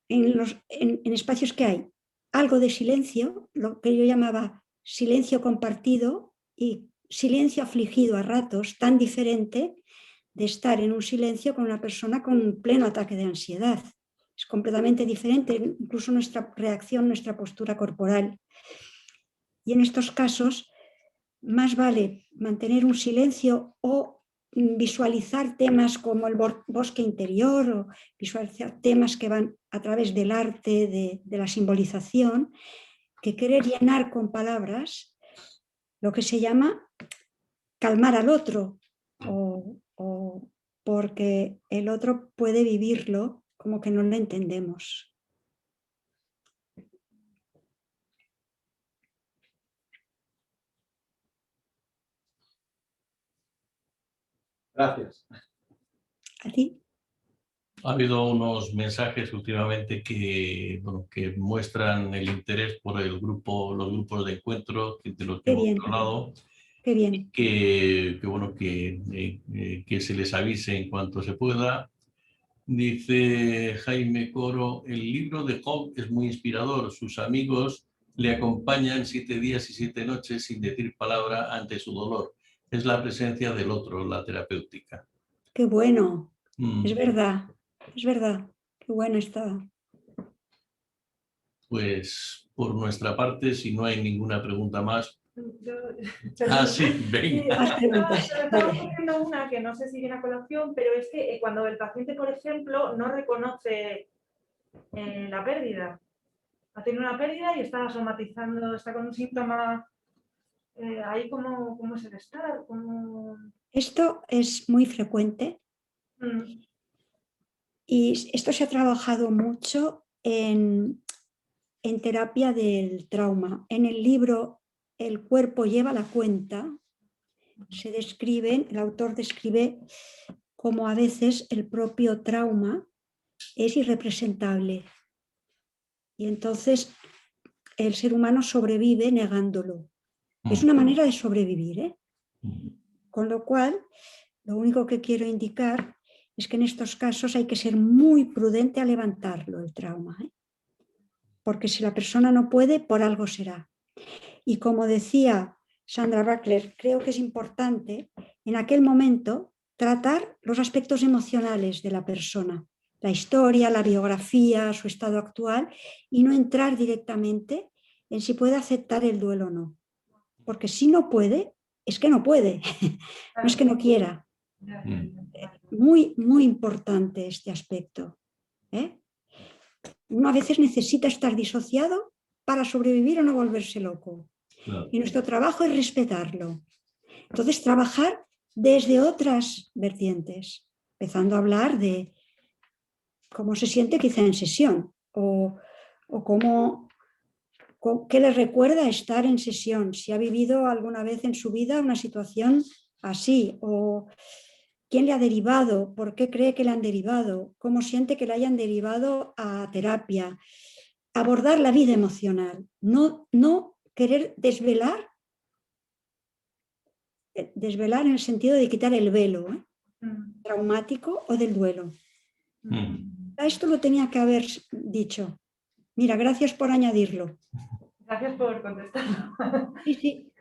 B: en espacios que hay algo de silencio, lo que yo llamaba silencio compartido y silencio afligido a ratos, tan diferente de estar en un silencio con una persona con un pleno ataque de ansiedad. Es completamente diferente, incluso nuestra reacción, nuestra postura corporal. Y en estos casos, más vale mantener un silencio o visualizar temas como el bosque interior o visualizar temas que van a través del arte, de la simbolización, que querer llenar con palabras lo que se llama calmar al otro o porque el otro puede vivirlo como que no lo entendemos.
G: Gracias.
B: ¿A ti?
A: Ha habido unos mensajes últimamente que, bueno, que muestran el interés por el grupo, los grupos de encuentro de los que
B: Qué
A: hemos
B: bien,
A: hablado,
B: qué bien.
A: que se les avise en cuanto se pueda. Dice Jaime Coro, el libro de Job es muy inspirador. Sus amigos le acompañan 7 días y 7 noches sin decir palabra ante su dolor. Es la presencia del otro, la terapéutica.
B: Qué bueno.
A: Mm.
B: Es verdad, qué bueno está.
A: Pues por nuestra parte, si no hay ninguna pregunta más. Sí, venga.
B: Más preguntas.
D: Me estaba ocurriendo una que no sé si viene a colación, pero es que cuando el paciente, por ejemplo, no reconoce la pérdida, ha tenido una pérdida y está somatizando, está con un síntoma, ahí cómo es el estar.
B: Esto es muy frecuente y esto se ha trabajado mucho en terapia del trauma. En el libro El cuerpo lleva la cuenta, se describen, el autor describe cómo a veces el propio trauma es irrepresentable y entonces el ser humano sobrevive negándolo. Es una manera de sobrevivir, ¿eh? Con lo cual, lo único que quiero indicar es que en estos casos hay que ser muy prudente a levantarlo, el trauma, ¿eh? Porque si la persona no puede, por algo será. Y como decía Sandra Buckler, creo que es importante en aquel momento tratar los aspectos emocionales de la persona, la historia, la biografía, su estado actual, y no entrar directamente en si puede aceptar el duelo o no. Porque si no puede, es que no puede, no es que no quiera. Muy, muy importante este aspecto, ¿eh? Uno a veces necesita estar disociado para sobrevivir o no volverse loco.
A: Claro.
B: Y nuestro trabajo es respetarlo. Entonces, trabajar desde otras vertientes, empezando a hablar de cómo se siente quizá en sesión o qué le recuerda estar en sesión, si ha vivido alguna vez en su vida una situación así o quién le ha derivado, por qué cree que le han derivado, cómo siente que le hayan derivado a terapia. Abordar la vida emocional, no querer desvelar en el sentido de quitar el velo, ¿eh? Traumático o del duelo. Esto lo tenía que haber dicho. Mira, gracias por añadirlo.
D: Gracias por contestar.
B: Sí.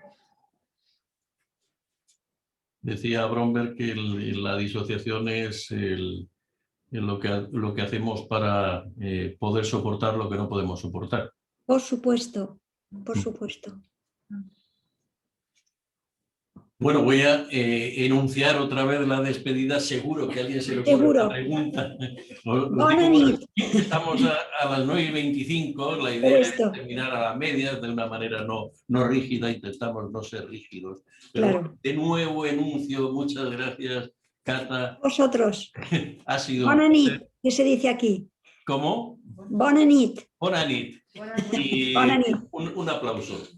A: Decía Bromberg que la disociación es lo que hacemos para poder soportar lo que no podemos soportar.
B: Por supuesto, por supuesto.
A: Bueno, voy a enunciar otra vez la despedida. Seguro que a alguien se le ocurre
B: Seguro.
A: una pregunta. Os
B: Bona
A: digo,
B: nit.
A: estamos a las 9:25. La idea es
B: esto.
A: terminar a las medias de una manera no rígida. Intentamos no ser rígidos. Pero
B: Claro.
A: bueno, de nuevo enuncio. Muchas gracias, Cata.
B: Vosotros.
A: Ha sido
B: Bona
A: un
B: nit,
A: placer.
B: que se dice aquí.
A: ¿Cómo?
B: Bona nit.
A: Bona nit. Y
B: Bona nit.
A: un aplauso.